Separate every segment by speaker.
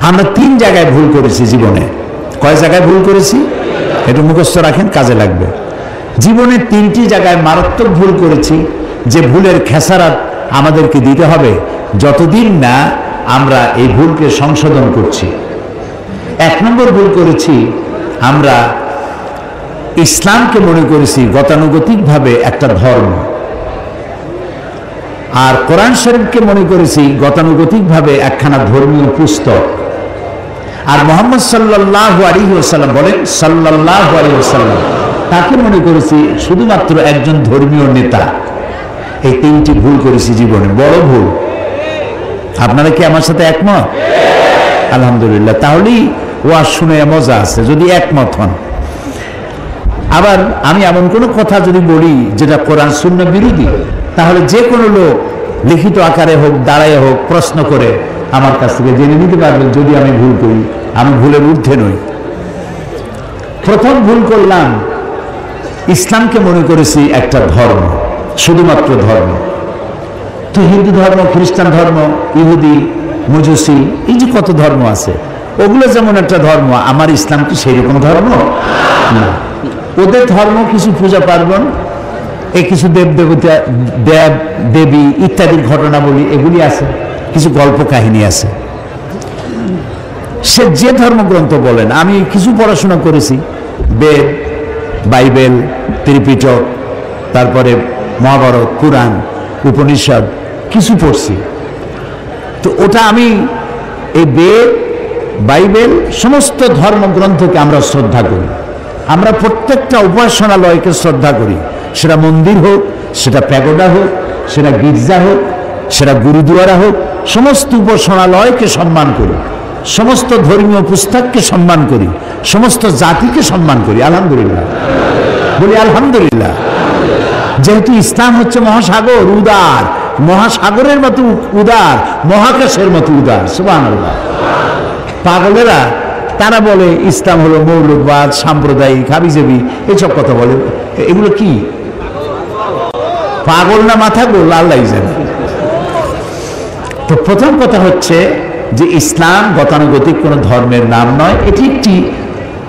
Speaker 1: আমরা 3 জায়গায় ভুল করেছি জীবনে। কয় জায়গায় ভুল করেছি? একটু মুখস্থ রাখেন, কাজে লাগবে। জীবনে 3টি জায়গায় মারাত্মক ভুল করেছি, যে ভুলের খেসারাত আমাদেরকে দিতে হবে যতদিন না আমরা এই ভুলকে সংশোধন করছি। 1 নম্বর ভুল করেছি, আমরা ইসলামকে মনে করেছি গতানুগতিকভাবে একটা ধর্ম, আর কোরআন শরীফকে মনে করেছি গতানুগতিকভাবে একখানা ধর্মীয় পুস্তক। আর মুহাম্মদ সাল্লাল্লাহু আলাইহি ওয়াসাল্লাম বলেন, সাল্লাল্লাহু আলাইহি ওয়াসাল্লাম, তাকে মনে করেছি শুধুমাত্র একজন ধর্মীয় নেতা। এই 3টি ভুল করেছি জীবনে, বড় ভুল। আপনারা কি আমার সাথে একমত? আলহামদুলিল্লাহ, তাহলেই ওয়াজ শুনে মজা আছে যদি একমত হন। আবার আমি এমন কোনো কথা যদি বলি যেটা কোরআন সুন্নাহ বিরোধী, তাহলে যে কোনো লোক লিখিত আকারে হোক, দাঁড়ায় হোক, প্রশ্ন করে আমার কাছ থেকে জেনে নিতে পারবেন যদি আমি ভুল করি। আমি ভুলের ঊর্ধ্বে নই। প্রথম ভুল করলাম, ইসলামকে মনে করেছি একটা ধর্ম, শুধুমাত্র ধর্ম। তো হিন্দু ধর্ম, খ্রিস্টান ধর্ম, ইহুদি, মজুসি, এই যে কত ধর্ম আছে, ওগুলো যেমন একটা ধর্ম, আমার ইসলাম কি সেই রকম ধর্ম না। ওদের ধর্ম কিছু পূজা পার্বণ, এই কিছু দেব দেবতা, দেব দেবী ইত্যাদির ঘটনাবলী এগুলি আছে, কিছু গল্প কাহিনী আছে। সে যে ধর্মগ্রন্থ বলেন, আমি কিছু পড়াশোনা করেছি, বেদ, বাইবেল, ত্রিপিটক, তারপরে মহাভারত, কুরআন, উপনিষদ কিছু পড়ছি। তো ওটা আমি এই বেদ, বাইবেল, সমস্ত ধর্মগ্রন্থকে আমরা শ্রদ্ধা করি। আমরা প্রত্যেকটা উপাসনালয়কে শ্রদ্ধা করি, সেটা মন্দির হোক, সেটা প্যাগোডা হোক, সেটা গির্জা হোক, সেটা গুরুদুয়ারা হোক, সমস্ত উপাসনালয়কে সম্মান করি, সমস্ত ধর্মীয় পুস্তককে সম্মান করি, সমস্ত জাতিকে সম্মান করি। আলহামদুলিল্লাহ, বলি আলহামদুলিল্লাহ। যেহেতু ইসলাম হচ্ছে মহাসাগর, উদার, মহাসাগরের মতো উদার, মহাকাশের মতো উদার। সুবহানাল্লাহ। পাগলেরা তারা বলে ইসলাম হলো মৌলবাদ, সাম্প্রদায়িক, হাবিজাবি, এইসব কথা বলে। এগুলো কি পাগল না মাথা গোল, আল্লাহ জানে। তো প্রথম কথা হচ্ছে যে ইসলাম গতানুগতিক কোনো ধর্মের নাম নয়, এটি একটি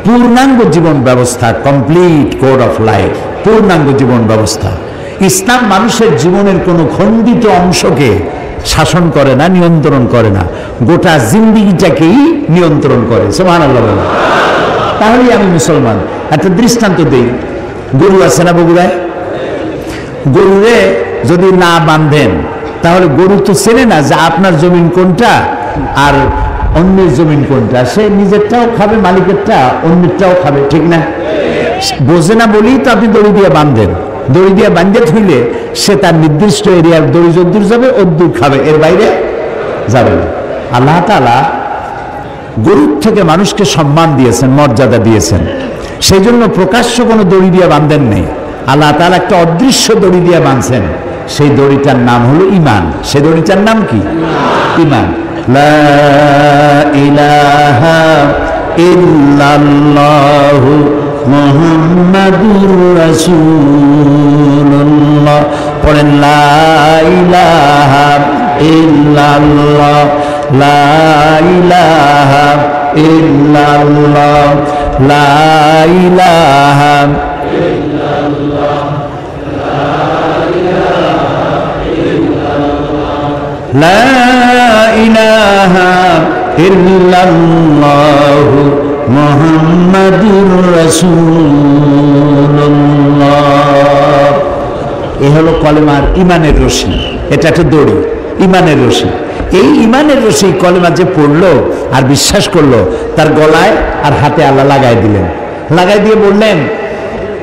Speaker 1: পূর্ণাঙ্গ জীবন ব্যবস্থা, কমপ্লিট কোড অফ লাইফ, পূর্ণাঙ্গ জীবন ব্যবস্থা। ইসলাম মানুষের জীবনের কোনো খণ্ডিত অংশকে শাসন করে না, নিয়ন্ত্রণ করে না, গোটা জিন্দেগিটাকেই নিয়ন্ত্রণ করে। সুবহানাল্লাহ। তাহলে আমি মুসলমান। একটা দৃষ্টান্ত দেই, গরু আছে না বগুড়ায়? গরুরে যদি না বাঁধেন তাহলে গরু তো চেনে না যে আপনার জমিন কোনটা আর অন্যের জমিন কোনটা। সে নিজেরটাও খাবে, মালিকেরটা, অন্যেরটাও খাবে, ঠিক না? বোঝে না বলেই তো আপনি দড়ি দিয়ে বাঁধেন। দড়ি দিয়ে বাঁধে থইলে সে তার নির্দিষ্ট এরিয়ার দড়ি যদ্দূর যাবে অদ্দূর খাবে, এর বাইরে যাবে না। আল্লাহ তাআলা গরুর থেকে মানুষকে সম্মান দিয়েছেন, মর্যাদা দিয়েছেন, সেই জন্য প্রকাশ্য কোনো দড়ি দিয়ে বাঁধেন নেই। আল্লাহ তাআলা একটা অদৃশ্য দড়ি দিয়ে বাঁধছেন, সেই দড়িটার নাম হলো ঈমান। সেই দড়িটার নাম কি? ঈমান। লা ইলাহা ইল্লাল্লাহু মুহাম্মাদুর রাসূলুল্লাহ। পড়েন লা ইলাহা ইল্লাল্লাহ, লা ইলাহা ইল্লাল্লাহ, লা ইলাহা ইল্লাল্লাহ, লা ইলাহা ইল্লাল্লাহ মুহাম্মাদুর রাসূলুল্লাহ। এ হলো কলেমার ঈমানের রশি। এটা একটা দড়ি, ঈমানের রশি। এই ঈমানের রশি কলেমা যে পড়লো আর বিশ্বাস করলো, তার গলায় আর হাতে আল্লাহ লাগাই দিলেন। লাগাই দিয়ে বললেন,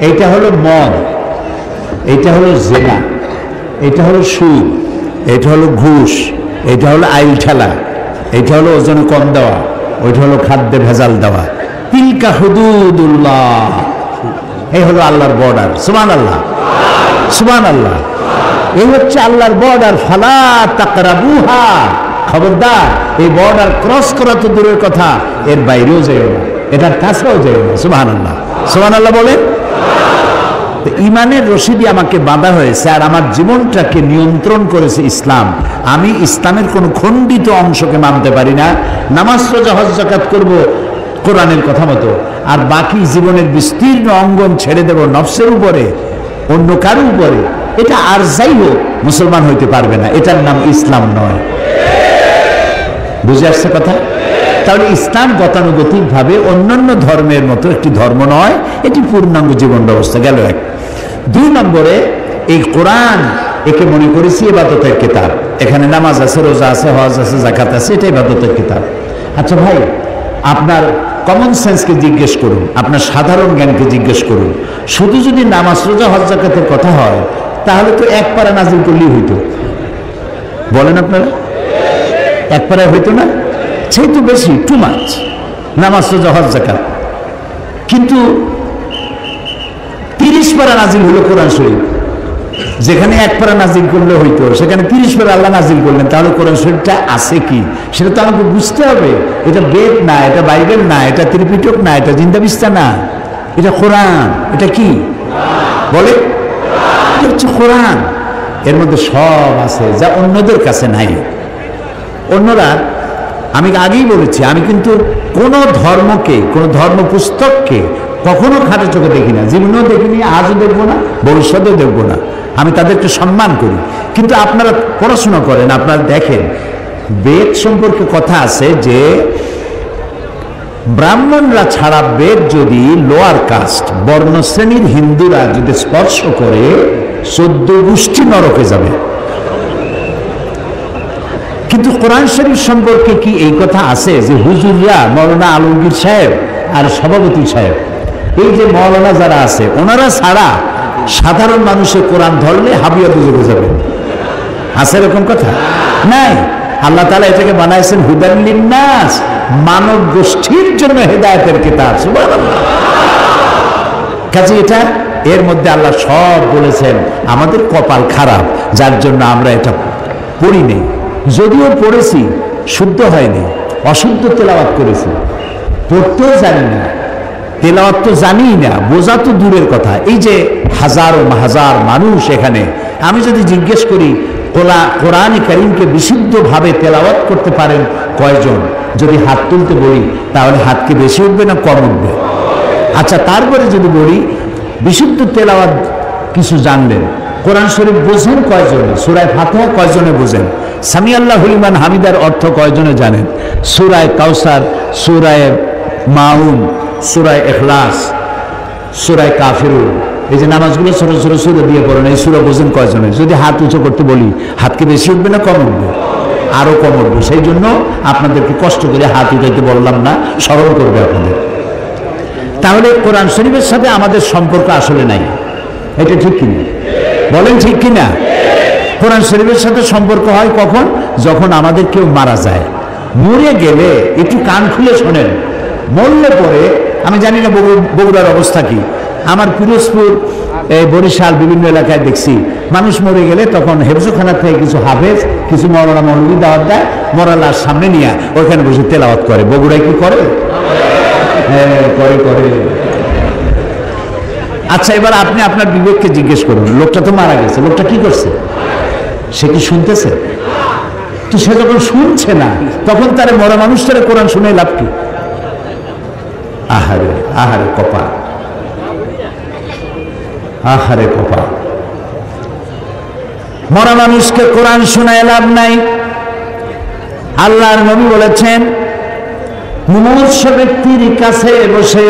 Speaker 1: এইটা হলো মদ, এইটা হলো জেনা, এইটা হলো সুদ, এটা হলো ঘুষ, এটা হলো আইল ঠেলা, এটা হলো ওজনে কম দেওয়া, ওইটা হলো খাদ্যে ভেজাল দেওয়া। তিলকা হুদুদুল্লাহ, এই হলো আল্লাহর বর্ডার। সুবহানাল্লাহ, সুবহানাল্লাহ। এই হচ্ছে আল্লাহর বর্ডার। ফালা তাকরাবুহা, খবরদার এই বর্ডার ক্রস করা তো দূরের কথা, এর বাইরেও যাইও না, এটার কাছেও যাইও না। সুবহানাল্লাহ, সুবহানাল্লাহ বলেন। তো ইমানের রশিদি আমাকে বাঁধা হয়েছে আর আমার জীবনটাকে নিয়ন্ত্রণ করেছে ইসলাম। আমি ইসলামের কোনো খণ্ডিত অংশকে মানতে পারি না। নামাজ, রোজা, হজ, যাকাত করব কোরআনের কথা মতো, আর বাকি জীবনের বিস্তীর্ণ অঙ্গন ছেড়ে দেব নফসের উপরে, অন্য কারো উপরে। এটা আর যাই হোক মুসলমান হইতে পারবে না। এটার নাম ইসলাম নয়। বুঝে আসছে কথা? তাহলে ইসলাম গতানুগতিকভাবে অন্যান্য ধর্মের মতো একটি ধর্ম নয়, এটি পূর্ণাঙ্গ জীবন ব্যবস্থা। গেল এক। 2 নম্বরে এই কোরআন, একে মনে করেছি ইবাদতের কিতাব। এখানে নামাজ আছে, রোজা আছে, হজ আছে, যাকাত আছে, এটা ইবাদতের কিতাব। আচ্ছা ভাই, আপনার কমন সেন্সকে জিজ্ঞেস করুন, আপনার সাধারণ জ্ঞানকে জিজ্ঞেস করুন। শুধু যদি নামাজ, রোজা, হজ, যাকাতের কথা হয় তাহলে তো এক পারা নাজিল করলেই হইতো। বলেন আপনারা? এক পারায় হইতো না? সেই তো বেশি, টু মাচ। নামাজ, রোজা, হজ, যাকাত। কিন্তু 30 পারা নাজিল হলো কোরআন শরীফ। যেখানে এক পারা নাজিল করলে হইতো সেখানে 30 পারা আল্লাহ নাজিল করলেন। তাহলে কোরআন শরীফটা আছে কি সেটা তো আমাকে বুঝতে হবে। এটা বেদ না, এটা বাইবেল না, এটা ত্রিপিটক না, এটা জিন্দাবিস্তা না, এটা কোরআন। এটা কি বলে? এটা হচ্ছে কোরআন। এর মধ্যে সব আছে যা অন্যদের কাছে নাই। অন্যরা, আমি আগেই বলেছি, আমি কিন্তু কোন ধর্মকে, কোন ধর্ম পুস্তককে কখনো খাটো চোখে দেখি না, জীবনেও দেখিনি, আজও দেখবো না, ভবিষ্যতেও দেখবো না। আমি তাদেরকে সম্মান করি। কিন্তু আপনারা পড়াশোনা করেন, আপনারা দেখেন বেদ সম্পর্কে কথা আছে যে ব্রাহ্মণরা ছাড়া বেদ যদি লোয়ার কাস্ট বর্ণশ্রেণীর হিন্দুরা যদি স্পর্শ করে 14 গোষ্ঠী নরকে যাবে। কিন্তু কোরআন শরীফ সম্পর্কে কি এই কথা আছে যে হুজুররা, মৌলানা আলমগীর সাহেব আর সভাপতি সাহেব, এই যে মৌলানা যারা আছে ওনারা ছাড়া সাধারণ মানুষের কোরআন ধরলে হাবিয়া দুজকে যাবে? আছে এরকম কথা? নাই। আল্লাহ তাআলা এটাকে বানাইছেন হুদান লিন্নাস, মানব গোষ্ঠীর জন্য হেদায়েতের কিতাব। সুবহানাল্লাহ। কাজে এটা, এর মধ্যে আল্লাহ সব বলেছেন। আমাদের কপাল খারাপ যার জন্য আমরা এটা পড়ি নেই। যদিও পড়েছি, শুদ্ধ হয়নি, অশুদ্ধ তেলাওয়াত করেছি, পড়তেও জানি না, তেলাওয়াত তো জানিই না, বোঝা তো দূরের কথা। এই যে হাজারো হাজার মানুষ এখানে, আমি যদি জিজ্ঞেস করি কোরআন কারীমকে বিশুদ্ধভাবে তেলাওয়াত করতে পারেন কয়জন, যদি হাত তুলতে বলি তাহলে হাত কি বেশি উঠবে না কম উঠবে? আচ্ছা, তারপরে যদি বলি বিশুদ্ধ তেলাওয়াত কিছু জানলেন, কোরআন শরীফ বোঝেন কয়জনে, সূরা ফাতিহা কয়জনে বোঝেন, সামি আল্লাহু লিমান হামিদার অর্থ কয়জনে জানেন, সূরা কাউসার, সূরা মাউন, সূরা ইখলাস, সূরা কাফিরুন, এই যে নামাজগুলো ছোট ছোট সূরা দিয়ে পড়েন, এই সূরা বোঝেন কয়জনে? যদি হাত উঁচু করতে বলি হাত কি বেশি উঠবে না কম উঠবে? আরো কম উঠবে। সেই জন্য আপনাদেরকে কষ্ট করে হাত উঠাইতে বললাম না, স্মরণ করবে আপনাদের। তাহলে কোরআন শরীফের সাথে আমাদের সম্পর্ক আসলে নাই, এটা ঠিক কিনা? বলেন ঠিক কিনা? কোরআন শরীফের সাথে সম্পর্ক হয় কখন? যখন আমাদের কেউ মারা যায়। মরে গেলে একটু কান খুলে শোনেন, মরলে পরে, আমি জানি না বগুড়ার অবস্থা কি, আমার পিরোজপুর, বরিশাল বিভিন্ন এলাকায় দেখছি মানুষ মরে গেলে তখন হেফজখানা থেকে কিছু হাফেজ, কিছু মৌলানা মৌলভী দাওয়াত দেয়, মরা লাশ সামনে নিয়ে ওইখানে বসে তেলাওয়াত করে। বগুড়ায় কি করে? হ্যাঁ, করে। আচ্ছা, এবার আপনি আপনার বিবেককে জিজ্ঞেস করুন, লোকটা তো মারা গেছে, লোকটা কি করছে? সে কি শুনতেছে? তো সে যখন শুনছে না তখন তার মরা মানুষটারে কোরআন শুনে লাভ কি? আহারে আহারে কপাল, আহারে কপাল। মরা মানুষকে কোরআন শোনায় লাভ নাই। আল্লাহর নবী বলেছেন, মুমূর্ষ ব্যক্তির কাছে বসে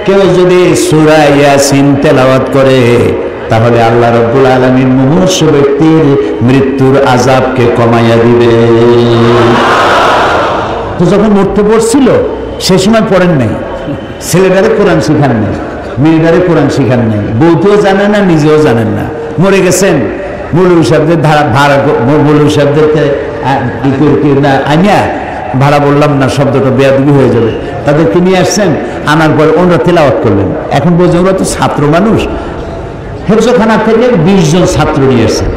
Speaker 1: কেউ যদি সূরা ইয়াসিন তেলাওয়াত করে তাহলে আল্লাহ রাব্বুল আলামিন মুমূর্ষ ব্যক্তির মৃত্যুর আযাবকে কমাইয়া দিবে। তো যখন মরতে পড়ছিল সে সময় পড়েন নাই, ছেলেটারে কোরআন শিখান নাই, মেয়েটারে কোরআন শিখান নাই, বউতেও জানেন না, নিজেও জানেন না, মরে গেছেন। মৌলভী সাহেবদের মৌলভী সাহেবদেরকে আনিয়া, ভাড়া বললাম না, শব্দটা বেয়াদবি হয়ে যাবে, তাদেরকে নিয়ে আসছেন, আনার পর ওনারা তেলাওয়াত করলেন। এখন বলছে ওরা তো ছাত্র মানুষ, হেফজখানা থেকে 20 জন ছাত্র নিয়ে এসেছেন,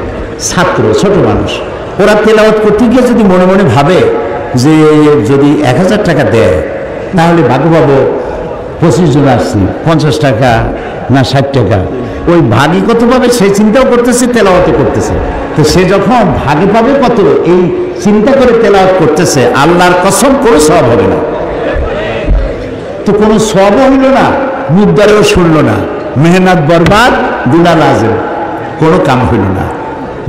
Speaker 1: ছাত্র ছোট মানুষ। ওরা তেলাওয়াত করতে গিয়ে যদি মনে মনে ভাবে যে যদি 1000 টাকা দেয় তাহলে ভাগ্য পাবো, 25 জন আসছি, 50 টাকা না 60 টাকা, ওই ভাগই কত পাবে সেই চিন্তাও করতেছে, তেলাওয়াতও করতেছে। তো সে যখন ভাগে পাবে কত এই চিন্তা করে তেলাওয়াত করতেছে, আল্লাহর কসম করে সওয়াব হবে না। তো কোনো সওয়াবও হইল না, মুদ্দারেও শুনলো না, মেহনত বরবাদ, গুনাহ লাজেম, কোনো কাম হইল না।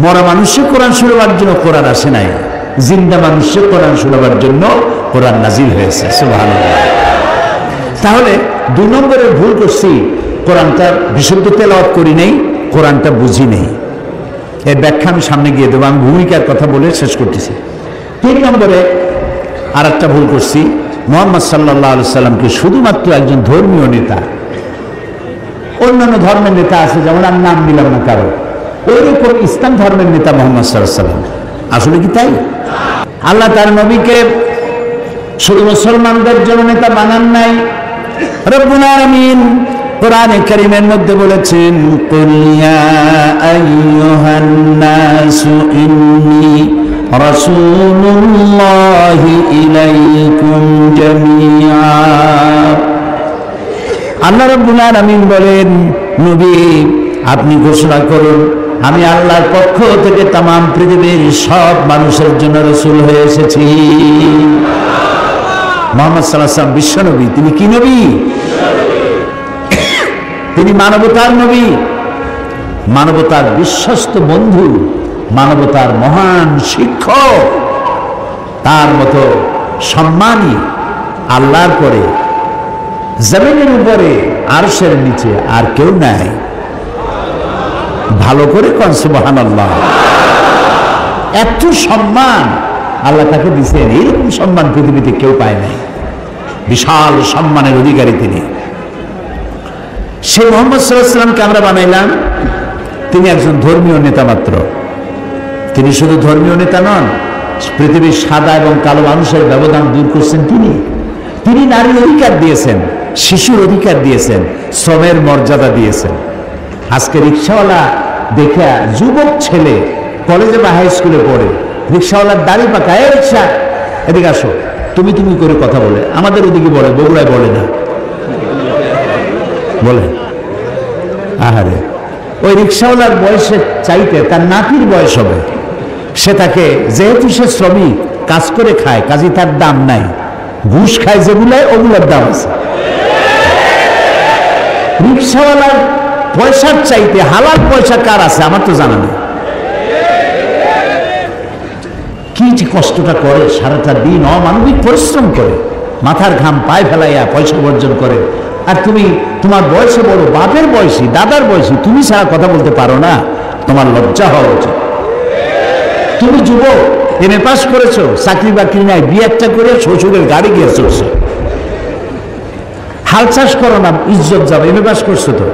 Speaker 1: মরা মানুষের কোরআন শোনাবার জন্য কোরআন আসে নাই, জিন্দা মানুষের কোরআন শোনাবার জন্য কোরআন নাজিল হয়েছে। সুবহানাল্লাহ। তাহলে 2 নম্বরে ভুল করছি, কোরআনটা বিশুদ্ধ তেলাওয়াত করি নেই, কোরআনটা বুঝি নেই। এর ব্যাখ্যা আমি সামনে গিয়ে দেবো, আমি ভূমিকার কথা বলে শেষ করতেছি। 3 নম্বরে আর একটা ভুল করছি, মুহাম্মদ সাল্লাল্লাহু আলাইহি সাল্লামকে শুধুমাত্র একজন ধর্মীয় নেতা, অন্যান্য ধর্মের নেতা আছে যেমন আমি নাম নিলাম না কারো, ওইরকম ইসলাম ধর্মের নেতা মুহাম্মদ সাল্লাল্লাহু আলাইহি সাল্লাম। আসলে কি তাই? আল্লাহ তার নবীকে শুধু মুসলমানদের জন্য নেতা বানান নাই। রব্বুল আলামিন কোরআনে কারীমের মধ্যে বলেছেন, কুল ইয়া আইয়ুহান নাসু ইন্নী রাসূলুল্লাহি ইলাইকুম জামিআ। আল্লাহ রাব্বুল আলামিন বলেন, নবী আপনি ঘোষণা করুন, আমি আল্লাহর পক্ষ থেকে তামাম পৃথিবীর সব মানুষের জন্য রাসূল হয়ে এসেছি। মুহাম্মদ সাল্লাল্লাহু আলাইহি ওয়াসাল্লাম বিশ্ব নবী। তিনি কি নবী? তিনি মানবতার নবী, মানবতার বিশ্বস্ত বন্ধু, মানবতার মহান শিক্ষক। তার মতো সম্মানী আল্লাহর পরে, জমিনের উপরে, আরশের নিচে আর কেউ নাই। ভালো করে কোন সুবহানাল্লাহ। এত সম্মান আল্লাহ তাকে দিয়েছেন, এইরকম সম্মান পৃথিবীতে কেউ পায় নাই। বিশাল সম্মানের অধিকারী তিনি। সে মুহাম্মদ সাল্লাল্লাহু আলাইহি ওয়াসাল্লামকে আমরা বানাইলাম, তিনি একজন ধর্মীয় নেতা মাত্র। তিনি শুধু ধর্মীয় নেতা নন, পৃথিবীর সাদা এবং কালো মানুষের ব্যবধান দূর করছেন তিনি। তিনি নারীর অধিকার দিয়েছেন, শিশুর অধিকার দিয়েছেন, শ্রমের মর্যাদা দিয়েছেন। আজকে রিক্সাওয়ালা দেখে যুবক ছেলে কলেজে বা হাই স্কুলে পড়ে, রিক্সাওয়ালার দাড়ি পাকা, এ রিক্সা এদিকে আসো, তুমি তুমি করে কথা বলে। আমাদের ওদিকে বলে, বগুড়ায় বলে না, বলে আহারে। ওই রিক্সাওয়ালার বয়সের চাইতে তার নাতির বয়স হবে। সে তাকে, যেহেতু সে শ্রমিক, কাজ করে খায়, কাজে তার দাম নাই। ঘুষ খায় যেগুলায়, ওগুলোর দাম আছে। রিক্সাওয়ালার পয়সার চাইতে হালাল পয়সা কার আছে আমার তো জানা নেই। কি যে কষ্টটা করে, সারাটা দিন অমানবিক পরিশ্রম করে, মাথার ঘাম পায়ে ফেলাইয়া পয়সা উপার্জন করে। আর তুমি তোমার বয়সে বড়, বাপের বয়সী, দাদার বয়সী, তুমি ছাড়া কথা বলতে পারো না, তোমার লজ্জা হওয়া উচিত। তুমি যুবক, এমএ পাস করেছো, চাকরি বাকরি নাই, বিয়ে একটা করে শ্বশুরের গাড়ি গিয়ে চলছে। হাল চাষ করো না, ইজ্জত যাবে। এমএ পাস করছো তো,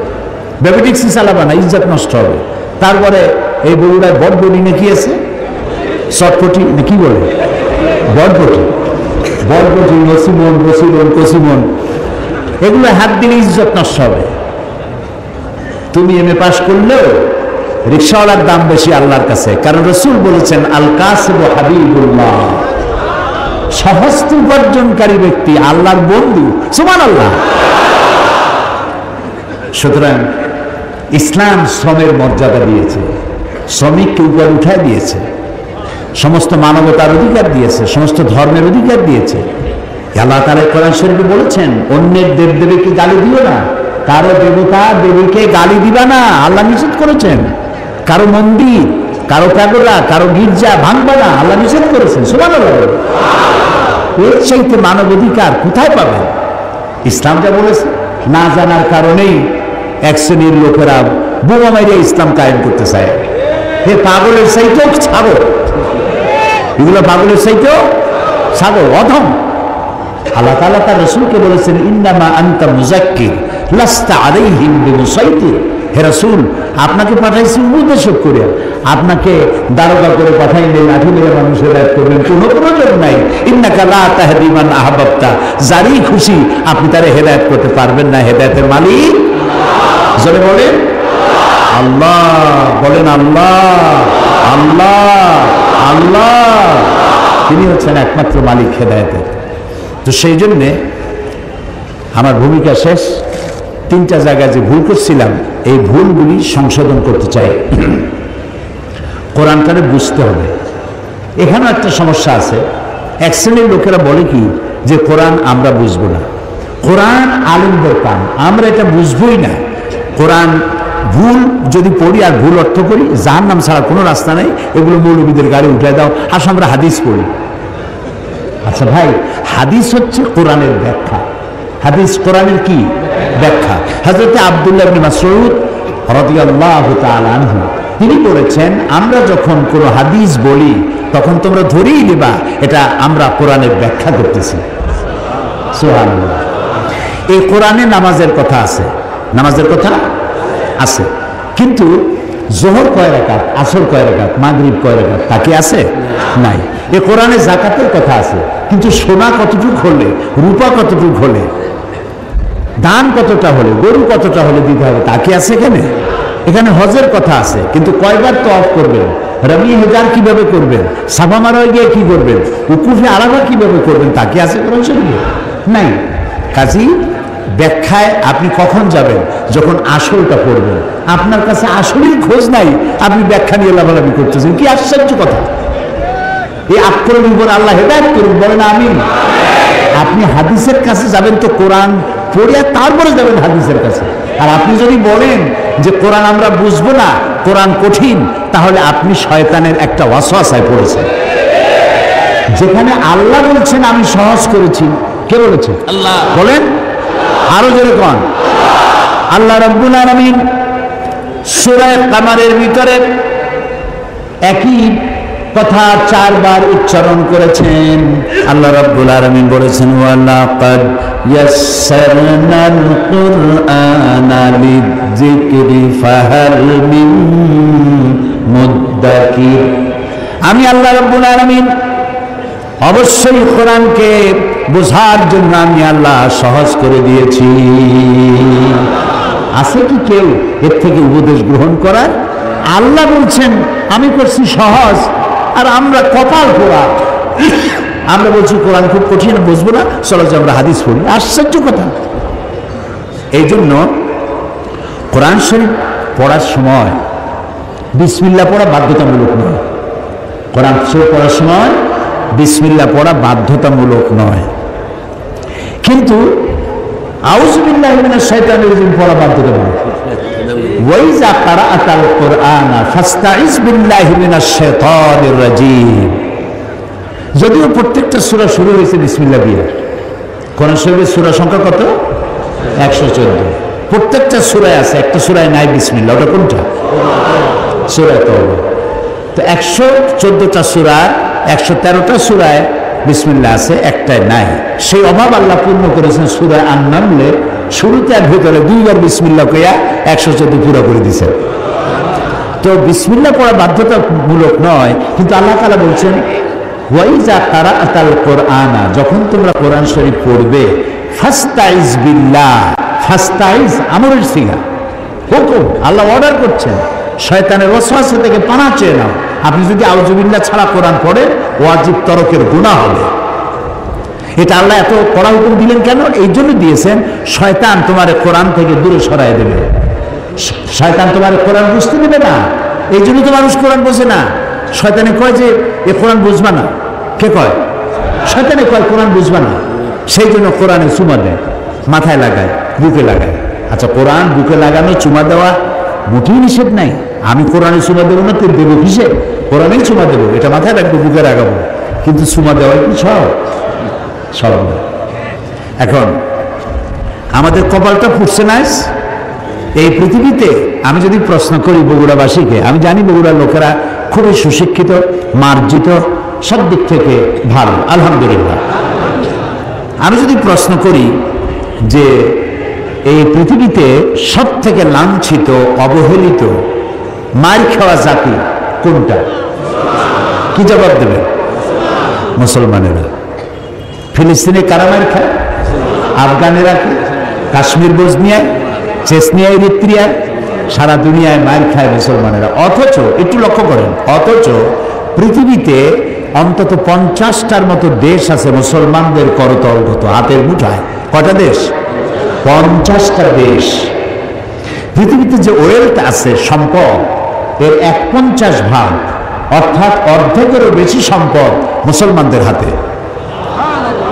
Speaker 1: বেবি ট্যাক্সি চালাবা না, ইজ্জত নষ্ট হবে। তারপরে এই বগুড়ায় বটবটি নাকি আছে, চটপটি না কি বলে, বটবটি, বটবটি, নসিমন, বসিমন, কসিমন, এগুলো হাত দিলে ইজ্জত নষ্ট হবে। তুমি এমএ পাস করলেও রিক্সাওয়ালার দাম বেশি আল্লাহর কাছে, কারণ রাসূল বলেছেন, আল কাসিবু হাবিবুল্লাহ, সহস্ত উপার্জনকারী ব্যক্তি আল্লাহর বন্ধু। সুবহানাল্লাহ। সুতরাং ইসলাম শ্রমের মর্যাদা দিয়েছে, শ্রমিককে উপর উঠায় দিয়েছে, সমস্ত মানবতার অধিকার দিয়েছে, সমস্ত ধর্মের অধিকার দিয়েছে। আল্লাহ তাআলা কোরআন শরীফে বলেছেন, অন্যের দেবদেবীকে গালি দিও না, কারো দেবতা দেবীকে গালি দিবা না, আল্লাহ নিষেধ করেছেন। কারো মন্দির, কারো প্যাগোডা, কারো গির্জা ভাঙবা না, আল্লাহ নিষেধ করেছেন। সুবহানাল্লাহ। এর চাইতে মানব অধিকার কোথায় পাবেন? ইসলাম যা বলেছে, না জানার কারণেই এক শ্রেণীর লোকেরা বোমা মারিয়া ইসলাম কায়েম করতে চায়। হে পাগলের চাইতেও ছাগল, এগুলো পাগলের চাইতেও ছাগল, অধম। আল্লাহ তাআলা তার রাসূলকে বলেছেন, ইন্নামা আনতা মুযাক্কির লাস্তা আলাইহিম বিমুসাইতির। হে রাসূল, আপনাকে পাঠাইছি উপদেশক করে, আপনাকে দারোগা করে পাঠাইলে লাঠি মেরে মানুষের হেদায়েত করবেন, কোনো প্রয়োজন নাই। ইন্নাকা লা তাহদি মান আহবাবতা, যারই খুশি আপনি তারে হেদায়েত করতে পারবেন না, হেদায়েতের মালিক জোরে বলেন আল্লাহ, বলেন আল্লাহ, আল্লাহ, আল্লাহ, তিনি হচ্ছেন একমাত্র মালিক হেদায়েতের। তো সেই জন্যে আমার ভূমিকা শেষ। তিনটা জায়গায় যে ভুল করছিলাম এই ভুলগুলি সংশোধন করতে চাই। কোরআনটারে বুঝতে হবে। এখানেও একটা সমস্যা আছে। এক শ্রেণীর লোকেরা বলে কি যে কোরআন আমরা বুঝবো না, কোরআন আলিমদের কাম, আমরা এটা বুঝবোই না। কোরআন ভুল যদি পড়ি আর ভুল অর্থ করি, জাহান্নাম ছাড়া কোনো রাস্তা নেই, এগুলো মৌলবীদের গাড়ি উঠে দাও, আসো আমরা হাদিস পড়ি। আচ্ছা ভাই, হাদিস হচ্ছে কোরআনের ব্যাখ্যা। হাদিস কোরআনের কি ব্যাখ্যা? হযরত আব্দুল্লাহ ইবনে মাসউদ রাদিয়াল্লাহু তাআলা আনহু তিনি বলেছেন, আমরা যখন কোনো হাদিস বলি তখন তোমরা ধরেই নেবা এটা আমরা কোরআনের ব্যাখ্যা করতেছি। সুবহানাল্লাহ। এই কোরআনে নামাজের কথা আছে, নামাজের কথা আছে, কিন্তু জোহর কয় রাকাত, আসর কয় রাকাত, মাগরিব কয় রাকাত, তা কি আছে? নাই। এই কোরআনে যাকাতের কথা আছে, কিন্তু সোনা কতটুকু হলে, রূপা কতটুকু হলে, দান কতটা হলে, গরু কতটা হলে দিতে হবে, তা কি আছে এখানে? এখানে হজের কথা আছে, কিন্তু কয়বার তওয়াফ করবেন, রমি হেজার কিভাবে করবেন, সাফা মারোয় গিয়ে কি করবেন, উকুফে আরাফা কিভাবে করবেন, তা কি আছে কোরআন শরীফে? নাই। কাজী ব্যাখ্যায় আপনি কখন যাবেন? যখন আসলটা পড়বেন। আপনার কাছে আসলের খোঁজ নাই, আপনি ব্যাখ্যা নিয়ে লাভালাভি করতেছেন, কি আশ্চর্য কথা! এই আক্রমের উপর আল্লাহ হেদায়েত করুন, বলেন আমিন। আপনি হাদিসের কাছে যাবেন তো কোরআন পড়িয়া তারপরে যাবেন হাদিসের কাছে। আর আপনি যদি বলেন যে কোরআন আমরা বুঝবো না, কোরআন কঠিন, তাহলে আপনি শয়তানের একটা ওয়াসওয়াসায় পড়েছেন। যেখানে আল্লাহ বলছেন আমি সহজ করেছি, কে বলেছে? আল্লাহ। বলেন আরো জোরে কোন? আল্লাহ রাব্বুল আলামিন সূরা কামারের ভিতরে একই কথা 4 বার উচ্চারণ করেছেন। আল্লাহ রাব্বুল আলামিন বলেছেন, ওয়ালাকাদ ইয়াসসারনাল কুরআনা লিযিকরি ফাহাল মিন মুদ্দাকির। আমি আল্লাহ রাব্বুল আলামিন অবশ্যই কোরআনকে বোঝার জন্য আমি আল্লাহ সহজ করে দিয়েছি। আছে কি কেউ এর থেকে উপদেশ গ্রহণ করার? আল্লাহ বলছেন আমি করছি সহজ, আর আমরা কপাল পোড়া, আমরা বলছি কোরআন খুব কঠিন, বুঝবো না, চলো যে আমরা হাদিস পড়ি। আশ্চর্য কথা। এই জন্য কোরআন শরীফ পড়ার সময় বিসমিল্লাহ পড়া বাধ্যতামূলক নয়। কোরআন শরীফ পড়ার সময় বিসমিল্লাহ পড়া বাধ্যতামূলক নয়, কিন্তু আউযু বিল্লাহি মিনাশ শাইতানির রাজিম পড়া বাধ্যতামূলক। ওয়াইজা ক্বারাআতাল কুরআনা ফাস্তাইজ বিল্লাহি মিনাশ শাইতানির রাজিম। যদিও প্রত্যেকটা সূরা শুরু হয়েছে বিসমিল্লাহ দিয়ে। কোরআন শরীফের সূরা সংখ্যা কত? 114। প্রত্যেকটা সূরায় আছে, একটা সূরায় নাই বিসমিল্লাহ। ওটা কোনটা? সূরা তাওবা। তো 114টা সূরা, 113টা সূরায় বিসমিল্লাহ আছে, একটাই নাই। সেই অভাব আল্লাহ পূর্ণ করেছেন সূরা আন-নামলে শুরুতে আর ভিতরে 2 বার বিসমিল্লাহ কইয়া 114 পুরো করে দিয়েছেন। তো বিসমিল্লাহ পড়া বাধ্যতামূলক নয়, কিন্তু আল্লাহ তাআলা বলছেন ওয়াইজা ক্বারাআতাল কুরআনা, যখন তোমরা কোরআন শরীফ পড়বে, ফাস্তাইজ বিল্লাহ। ফাস্তাইজ আমরের সিগা, হুকুম, আল্লাহ অর্ডার করছেন, শয়তানের ওয়াসওয়াসা থেকে পানা চেয়ে নাও। আপনি যদি আউযু বিল্লাহ ছাড়া কোরআন পড়েন, ওয়াজিব তরকের গুনাহ হবে। এটা আল্লাহ এত কড়া হুকুম দিলেন কেন? এই জন্য দিয়েছেন, শয়তান তোমার কোরআন থেকে দূরে সরাই দেবে। শয়তান তোমার কোরআন বুঝতে দেবে না, এই জন্য তো মানুষ কোরআন বোঝে না। শয়তানে কয় যে এ কোরআন বুঝবা না। কে কয়? শয়তানে কয় কোরআন বুঝবা না। সেই জন্য কোরআনে চুমা দেয়, মাথায় লাগায়, বুকে লাগায়। আচ্ছা, কোরআন বুকে লাগানো চুমা দেওয়া মোটেই নিষেধ নাই। আমি কোরআনে চুমা দেবো না, তুই দেবো কিসে? কোরআনেই চুমা দেবো, এটা মাথায় রাখবো, বুকে লাগাবো, কিন্তু চুমা দেওয়াই কি সব না। এখন আমাদের কপালটা ফুটছে না এই পৃথিবীতে। আমি যদি প্রশ্ন করি বগুড়াবাসীকে, আমি জানি বগুড়ার লোকেরা খুবই সুশিক্ষিত, মার্জিত, সব দিক থেকে ভালো, আলহামদুলিল্লাহ। আমি যদি প্রশ্ন করি যে এই পৃথিবীতে সব থেকে লাঞ্ছিত, অবহেলিত, মার খাওয়া জাতি কোনটা? কি জবাব দেবে? মুসলমানেরা। ফিলিস্তিনে কারা মার খায়? আফগানেরা, কাশ্মীর, বসনিয়া, চেচনিয়া, ইরিত্রিয়া, সারা দুনিয়ায় মার খায় মুসলমানেরা। অথচ একটু লক্ষ্য করেন, অথচ পৃথিবীতে অন্তত 50টার মতো দেশ আছে মুসলমানদের করতলগত, হাতের মুঠায়। কটা দেশ? 50টা দেশ। পৃথিবীতে যে ওয়েলথ আছে, সম্পদ, এর 1/50 অর্থাৎ অর্ধেকেরও বেশি সম্পদ মুসলমানদের হাতে।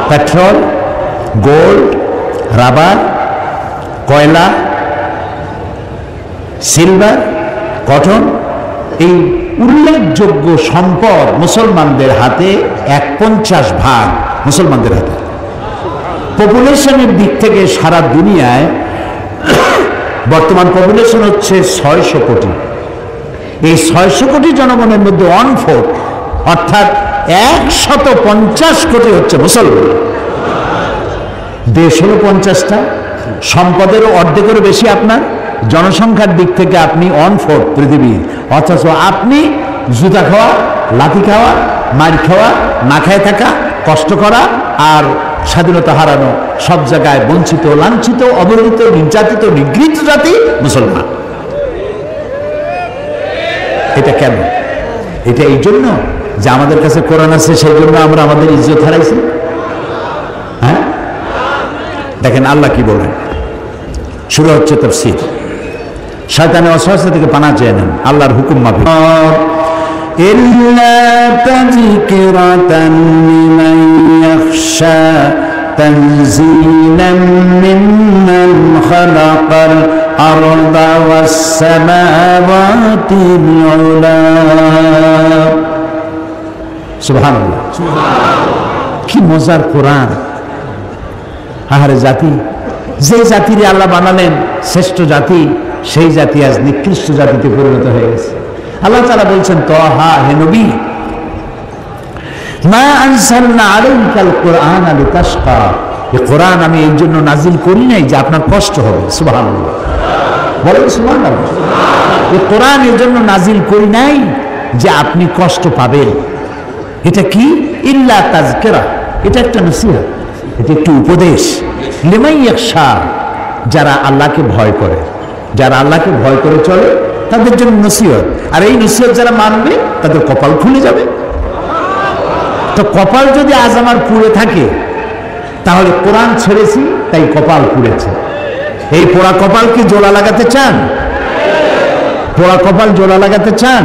Speaker 1: পেট্রোল, গোল্ড, রাবার, কয়লা, সিলভার, কটন, এই উল্লেখযোগ্য সম্পদ মুসলমানদের হাতে। 1/50 মুসলমানদের হাতে। পপুলেশনের দিক থেকে সারা দুনিয়ায় বর্তমান পপুলেশন হচ্ছে 600 কোটি। এই 600 কোটি জনগণের মধ্যে 1/4 অর্থাৎ 150 কোটি হচ্ছে মুসলমান। দেশ হলো 50টা, সম্পদেরও অর্ধেকেরও বেশি আপনার। জনসংখ্যার দিক থেকে আপনি 1/4 পৃথিবীর, অথচ আপনি জুতা খাওয়া, লাথি খাওয়া, মার খাওয়া, না খায় থাকা, কষ্ট করা আর স্বাধীনতা হারানো, সব জায়গায় বঞ্চিত, লাঞ্ছিত, অবহেলিত, নির্যাতিত, নিগৃহীত জাতি মুসলমান। এটা কেন? এটা এই জন্য যে আমাদের কাছে কোরআন আছে, সেই জন্য আমরা আমাদের ইজ্জত হারাইছি। হ্যাঁ, দেখেন আল্লাহ কি বলেন। শুরু হচ্ছে তাফসীর। শয়তানের ওয়াসওয়াসা থেকে পানাহ চেয়ে নেন আল্লাহর হুকুম মাফিক। ইল্লা তাযকিরাতান লিমান ইয়াখশা তানযীলাম মিম্মান খালাকাল আরদা ওয়াস সামাওয়াতিল উলা। সুবহানাল্লাহ, কি মজার কোরআন। আহারে জাতি, যে জাতির আল্লাহ বানালেন শ্রেষ্ঠ জাতি, সেই জাতি আজ নিকৃষ্ট জাতিতে পরিণত হয়ে গেছে। আল্লাহ তাআলা বলছেন, তাহা, হে নবী, মা আনসালনা আলাইকাল কুরআনা লিতাশকা, এই কোরআন আমি এই জন্য নাজিল করি নাই যে আপনার কষ্ট হবে। সুবহানাল্লাহ, বলেন সুবহানাল্লাহ। এই কোরআন এর জন্য নাজিল করি নাই যে আপনি কষ্ট পাবেন। এটা কি? ইল্লা তাযকিরা, এটা একটা নসিহত, এটা একটু উপদেশ। লিমান ইয়াখশা, যারা আল্লাহকে ভয় করে, যারা আল্লাহকে ভয় করে চলে তাদের জন্য নসিহত। আর এই নসিহত যারা মানবে তাদের কপাল খুলে যাবে। তো কপাল যদি আজ আমার পুড়ে থাকে, তাহলে কোরআন ছেড়েছি তাই কপাল পুড়েছে। এই পোড়া কপাল কি জোড়া লাগাতে চান? পোড়া কপাল জোড়া লাগাতে চান?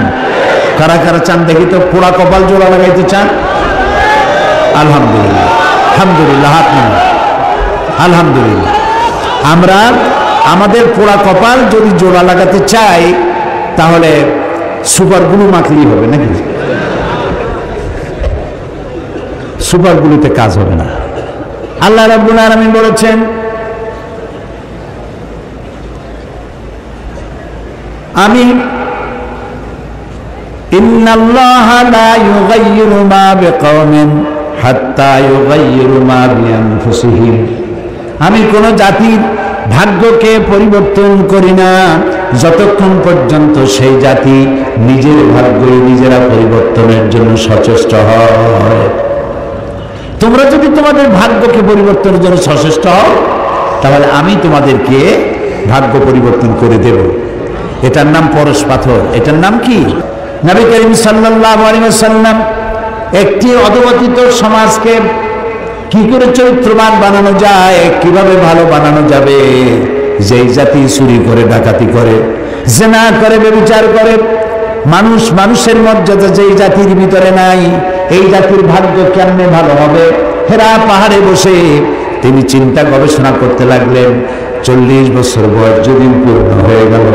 Speaker 1: কারা কারা চান দেখি তো পোড়া কপাল জোড়া লাগাইতে চান? আলহামদুলিল্লাহ, আলহামদুলিল্লাহ, হাত নামান। আলহামদুলিল্লাহ। আমরা আমাদের পোড়া কপাল যদি জোড়া লাগাতে চাই, তাহলে সুপার গ্লু মাখলেই হবে নাকি? সুপার গ্লুতে কাজ হবে না। আল্লাহ রাব্বুল আলামিন বলেছেন, আমি ইন্নাল্লাহা লা ইউগাইয়িরু মা বিকাওমিন হাত্তা ইউগাইয়িরু মা বিআনফুসিহিম, আমি কোন জাতির ভাগ্যকে পরিবর্তন করি না যতক্ষণ পর্যন্ত সেই জাতি নিজের ভাগ্যই নিজেরা পরিবর্তনের জন্য সচেষ্ট হয়। তোমরা যদি তোমাদের ভাগ্যকে পরিবর্তনের জন্য সচেষ্ট হও, তাহলে আমি তোমাদেরকে ভাগ্য পরিবর্তন করে দেব। এটার নাম পরশ পাথর। এটার নাম কি? নবী করিম সাল্লাল্লাহু আলাইহি ওয়াসাল্লাম একটি অধপতিত সমাজকে কি করে চরিত্রবান বানানো যায়, কিভাবে ভালো বানানো যাবে, যেই জাতি চুরি করে, ডাকাতি করে, জিনা করে, ব্যভিচার করে, মানুষ মানুষের মর্যাদা যেই জাতির ভিতরে নাই, এই জাতির ভাগ্য কেমনে ভালো হবে? হেরা পাহাড়ে বসে তিনি চিন্তা গবেষণা করতে লাগলেন। 40 বছর বয়স যেদিন পূর্ণ হয়ে গেল,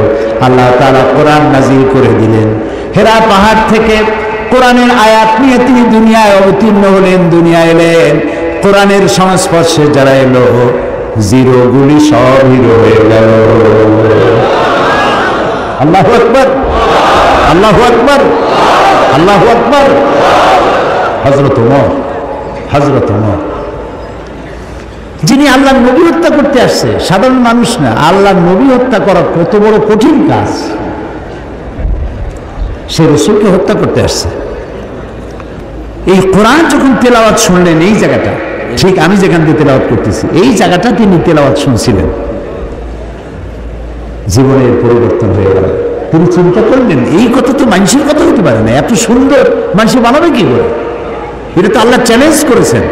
Speaker 1: আল্লাহ তাআলা কোরআন নাজিল করে দিলেন। হেরা পাহাড় থেকে কোরআনের আয়াত নিয়ে তিনি দুনিয়ায় অবতীর্ণ হলেন, দুনিয়ায় এলেন। কোরআনের সংস্পর্শে যারা এলো, জিরোগুলি সব হিরো হয়ে গেল। আল্লাহু আকবার, আল্লাহু আকবার, আল্লাহু আকবার। হযরত ওমর, হযরত ওমর, যিনি আল্লাহর নবী হত্যা করতে আসছে, সাধারণ মানুষ না, আল্লাহর নবী হত্যা করা কত বড় কঠিন কাজ। সে রাসূলকে হত্যা করতে আসছে। এই কোরআন যখন তেলাওয়াত শুনলেন, এই জায়গাটা ঠিক আমি যেখান থেকে তেলাওয়াত করতেছি, এই জায়গাটা তিনি তেলাওয়াত শুনছিলেন, জীবনের পরিবর্তন হয়ে গেল। তিনি চিন্তা করলেন, এই কথা তো মানুষের কথা হতে পারে না, এত সুন্দর মানুষ বানাবে কি করে? এটা তো আল্লাহ চ্যালেঞ্জ করেছেন।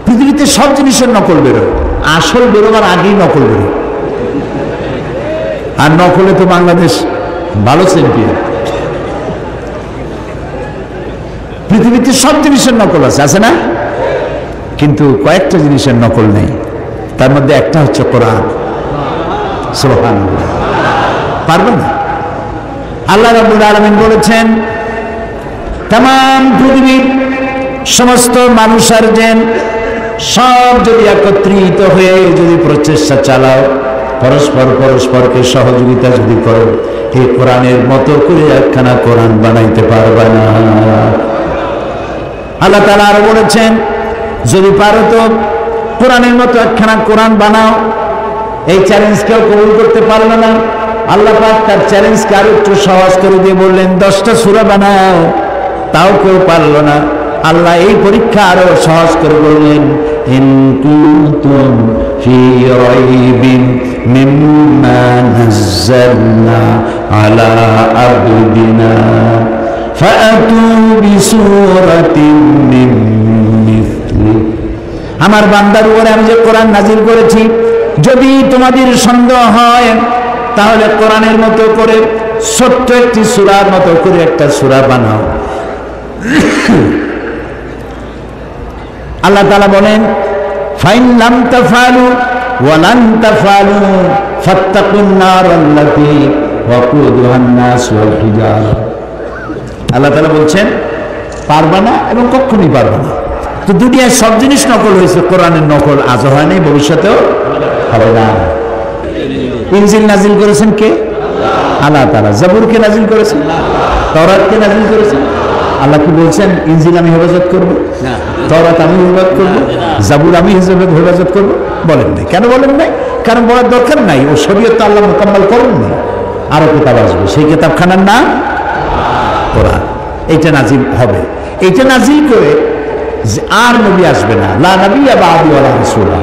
Speaker 1: পৃথিবীতে সব জিনিসের নকল বেরোয়, আসল বেরোবার আগেই নকল বেরো, আর নকলে তো বাংলাদেশ ভালো চ্যাম্পিয়ন। পৃথিবীতে সব জিনিসের নকল আছে না? কিন্তু কয়েকটা জিনিসের নকল নেই, তার মধ্যে একটা হচ্ছে কোরআন। সুবহানাল্লাহ, পারবে না? আল্লাহ রাব্বুল আলামিন বলেছেন তামাম পৃথিবীর সমস্ত মানুষ আর জিন সব যদি একত্রিত হয়ে যদি প্রচেষ্টা চালাও, পরস্পরকে সহযোগিতা যদি করো, এই কোরআনের মতো করে একখানা কোরআন বানাইতে পারবে না। আল্লাহ তাআলা আরো বলেছেন যদি পারো তো কোরআনের মতো একখানা কোরআন বানাও। এই চ্যালেঞ্জ কেউ কবুল করতে পারলো না। আল্লাহ পাক তার চ্যালেঞ্জকে আরো একটু সহজ করে দিয়ে বললেন 10টা সূরা বানাও, তাও কেউ পারলো না। আল্লাহ এই পরীক্ষা আরো সহজ করে বললেন ইন কুনতুম ফি রাইবিন মিম্মা নাযালনা আলা আবদিনা ফাআতু বিসূরাতিন মিন মিসলি। আমার বান্দার উপরে আমি যে কোরআন নাজিল করেছি, যদি তোমাদের সন্দেহ হয় তাহলে কোরআনের মতো করে ছোট্ট একটি সূরার মতো করে একটা সূরা বানাও। আল্লাহ তাআলা বলেন ফাইন লাম তাফআলু ওয়া লান তাফআলু ফাত্তাকুন নারাল্লাতী ওয়াকুদুহান নাস ওয়াল হিজারা। আল্লাহ তাআলা বলছেন পারবা না এবং কখনোই পারবা না। তো দুনিয়ার সব জিনিস নকল হয়েছে, কোরআনের নকল আজও হয় নাই, ভবিষ্যতেও হবে না। ইনজিল নাজিল করেছেন কে? আল্লাহ তাআলা। জাবুরকে নাজিল করেছেন, তাওরাতকে নাজিল করেছেন। আল্লাহ কি বলছেন ইনজিল আমি হেফাজত করবো, তাওরাত আমি হেফাজত করবো, জাবুর আমি হেফাজত করবো? বলেন নাই। কেন বলেন নাই? কারণ বলার দরকার নাই, ও শরীয়ত তো আল্লাহ মোকাম্মল করেন না। আরো কিতাব আসবে, সেই কিতাবখানার নাম কোরআন। এইটা নাজিল হবে। এইটা নাজিল করে আর নবী আসবে না, লা নবিয়্যা বা'দি ওয়ালা রাসূলা।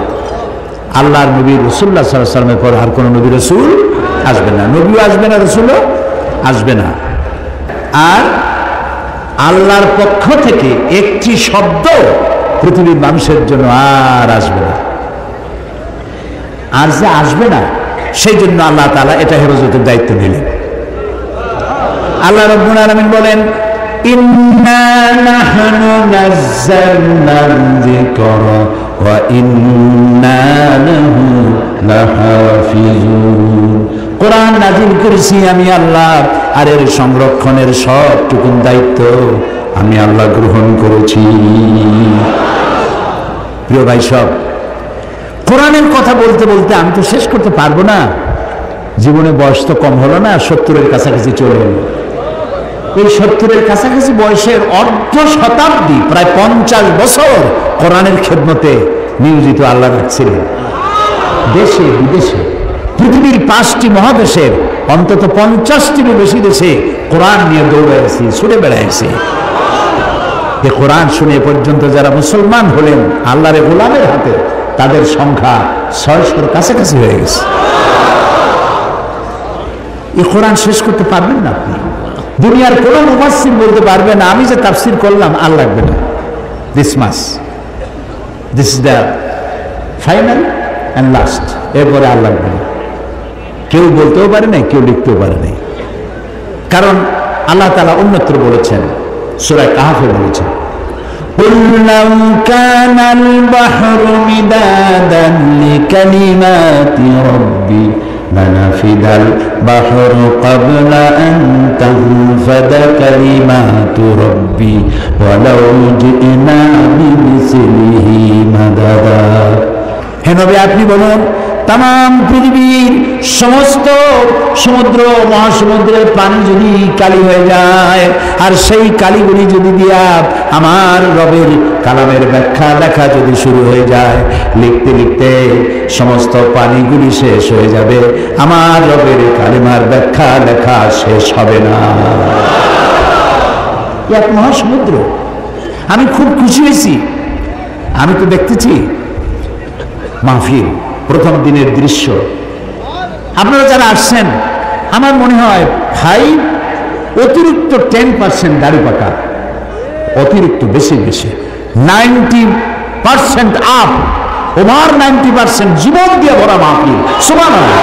Speaker 1: আল্লাহর নবী রাসূলুল্লাহ সাল্লাল্লাহু আলাইহি ওয়াসাল্লামের পর আর কোন নবী রাসূল আসবে না, নবীও আসবে না, রাসূলও আসবে না। আর আল্লাহর পক্ষ থেকে একটি শব্দ পৃথিবীর মানুষের জন্য আর আসবে না। আর যে আসবে না সেই জন্য আল্লাহ তাআলা এটা হেফাজতের দায়িত্ব নিলেন। আল্লাহ রাব্বুল আলামিন বলেন ইন্না নাহনু নাযালনা যিকরা ওয়া ইন্না লাহু লাহাফিজুন। কোরআন নাজিল করেছি আমি আল্লাহ, আর এর সংরক্ষণের সবটুকুন দায়িত্ব আমি আল্লাহ গ্রহণ করেছি। প্রিয় ভাই সব, কোরআনের কথা বলতে বলতে আমি তো শেষ করতে পারবো না। জীবনে বয়স তো কম হলো না, 70-এর কাছাকাছি চলে এলো। এই 70-এর কাছাকাছি বয়সের অর্ধ শতাব্দী, প্রায় 50 বছর কোরআনের খেদমতে নিয়োজিত আল্লাহ রাখছিলেন। দেশে বিদেশে পৃথিবীর 5টি মহাদেশের অন্তত 50টিরও বেশি দেশে কোরআন নিয়ে দৌড়াইছি, ছুটে বেড়াইছি। এ কোরআন শুনে পর্যন্ত যারা মুসলমান হলেন আল্লাহর গোলামের হাতে, তাদের সংখ্যা 600-এর কাছাকাছি হয়ে গেছে। এই কোরআন শেষ করতে পারবেন না আপনি। দুনিয়ার কোন মুফাসসির বলতে পারবে না আমি যে তাফসীর করলাম আর লাগবে না, this is the final and last, এরপরে আর লাগবে না। কেউ বলতেও পারে নাই, কেউ লিখতেও পারে নাই। কারণ আল্লাহ তাআলা অন্যত্র বলেছেন, সূরা কাহফে বলেছেন قُلْ لَوْ كَانَ الْبَحْرُ مِدَادًا لِكَلِمَاتِ رَبِّي لَنَفِدَ الْبَحْرُ قَبْلَ أَن تَنفَدَ كَلِمَاتُ رَبِّي وَلَوْ جِئْنَا بِمِثْلِهِ مَدَدًا। হে নবী আপনি বলুন, তাম পৃথিবীর সমস্ত সমুদ্র মহাসমুদ্রের পানি যদি কালি হয়ে যায়, আর সেই কালিগুলি যদি দিয়া আমার রবের কালামের ব্যাখ্যা লেখা যদি শুরু হয়ে যায়, লিখতে লিখতে সমস্ত পানিগুলি শেষ হয়ে যাবে, আমার রবের কালিমার ব্যাখ্যা লেখা শেষ হবে না। এক মহাসমুদ্র। আমি খুব খুশি হয়েছি, আমি তো দেখতেছি মাহফিল প্রথম দিনের দৃশ্য। আপনারা যারা আসছেন, আমার মনে হয় ভাই অতিরিক্ত 10% দাড়ি পাকা, অতিরিক্ত বেশি 90% আপ ওভার 90% জীবন দিয়ে ভরা মাহফিল। সুবহানাল্লাহ।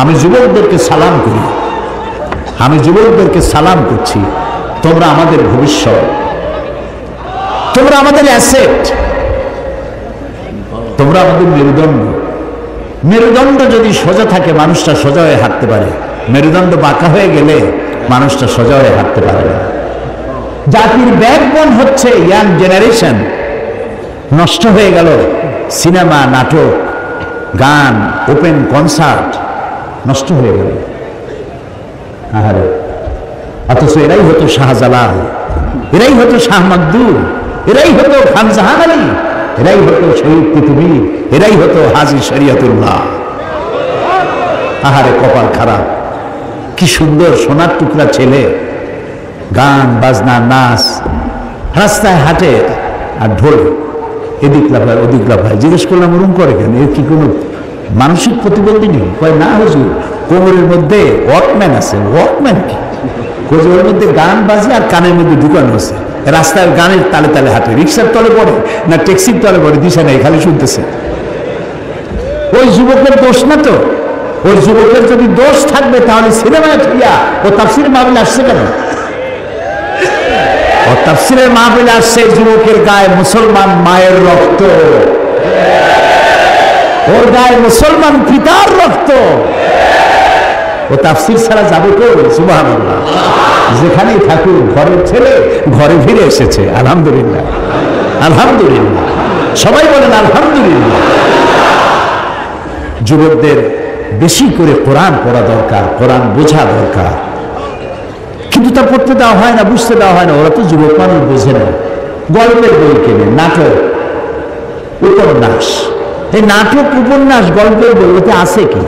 Speaker 1: আমি যুবকদেরকে সালাম করি, আমি যুবকদেরকে সালাম করছি। তোমরা আমাদের ভবিষ্যৎ, তোমরা আমাদের অ্যাসেট, তোমরা আমাদের মেরুদণ্ড। মেরুদণ্ড যদি সোজা থাকে মানুষটা সোজা হয়ে হাঁটতে পারে, মেরুদণ্ড বাঁকা হয়ে গেলে মানুষটা সোজা হয়ে হাঁটতে পারে না। জাতির ব্যাকবোন হচ্ছে ইয়াং জেনারেশন, নষ্ট হয়ে গেল। সিনেমা, নাটক, গান, ওপেন কনসার্ট নষ্ট হয়ে গেল। আহারে, অথচ এরাই হতো শাহজালাল, এরাই হতো শাহ মাকদুম, এরাই হতো খান জাহান আলী, এরাই হতো শহীদ কুতুবী, এরাই হতো হাজী শরিয়তুল্লাহ। আহারে কপাল খারাপ। কি সুন্দর সোনার টুকরা ছেলে, গান বাজনা নাচ, রাস্তায় হাঁটে আর ঢোল, এদিক লাফায় ওদিক লাফায়। জিজ্ঞেস করলাম ওরকম করে কেন, এর কি কোনো মানসিক প্রতিবন্ধী নেই? কয় না হুজুর, কোমরের মধ্যে ওয়াকম্যান আছে। ওয়াকম্যান কি? ওর মধ্যে গান বাজে আর কানের মধ্যে ঢুকানো আছে, রাস্তায় গানের তালে তালে হাঁটে। রিক্সার তলে পড়ে না ট্যাক্সির তলে পড়ে, দিশা নেই, খালি শুনতেছে। ওই যুবকের দোষ না তো? ওই যুবকের যদি দোষ থাকবে তাহলে সিনেমায় ঠিয়া ও তাফসীরের মাহফিলে আসছে কেন? ও তাফসীরের মাহফিলে আসছে যুবকের গায়ে মুসলমান মায়ের রক্ত, ওর গায়ে মুসলমান পিতার রক্ত। ও তাফসীর ছাড়া যাবে তো? সুবহানাল্লাহ। যেখানেই থাকুক ঘরের ছেলে ঘরে ফিরে এসেছে। আলহামদুলিল্লাহ, আলহামদুলিল্লাহ, সবাই বলেন আলহামদুলিল্লাহ। যুবকদের বেশি করে কোরআন পড়া দরকার, কোরআন বোঝা দরকার, কিন্তু তা পড়তে দেওয়া হয় না, বুঝতে দেওয়া হয় না। ওরা তো যুবক মানুষ, বোঝে না। গল্পের বই কেনে, নাটক, উপন্যাস। এই নাটক, উপন্যাস, গল্পের বই, ওতে আছে কি?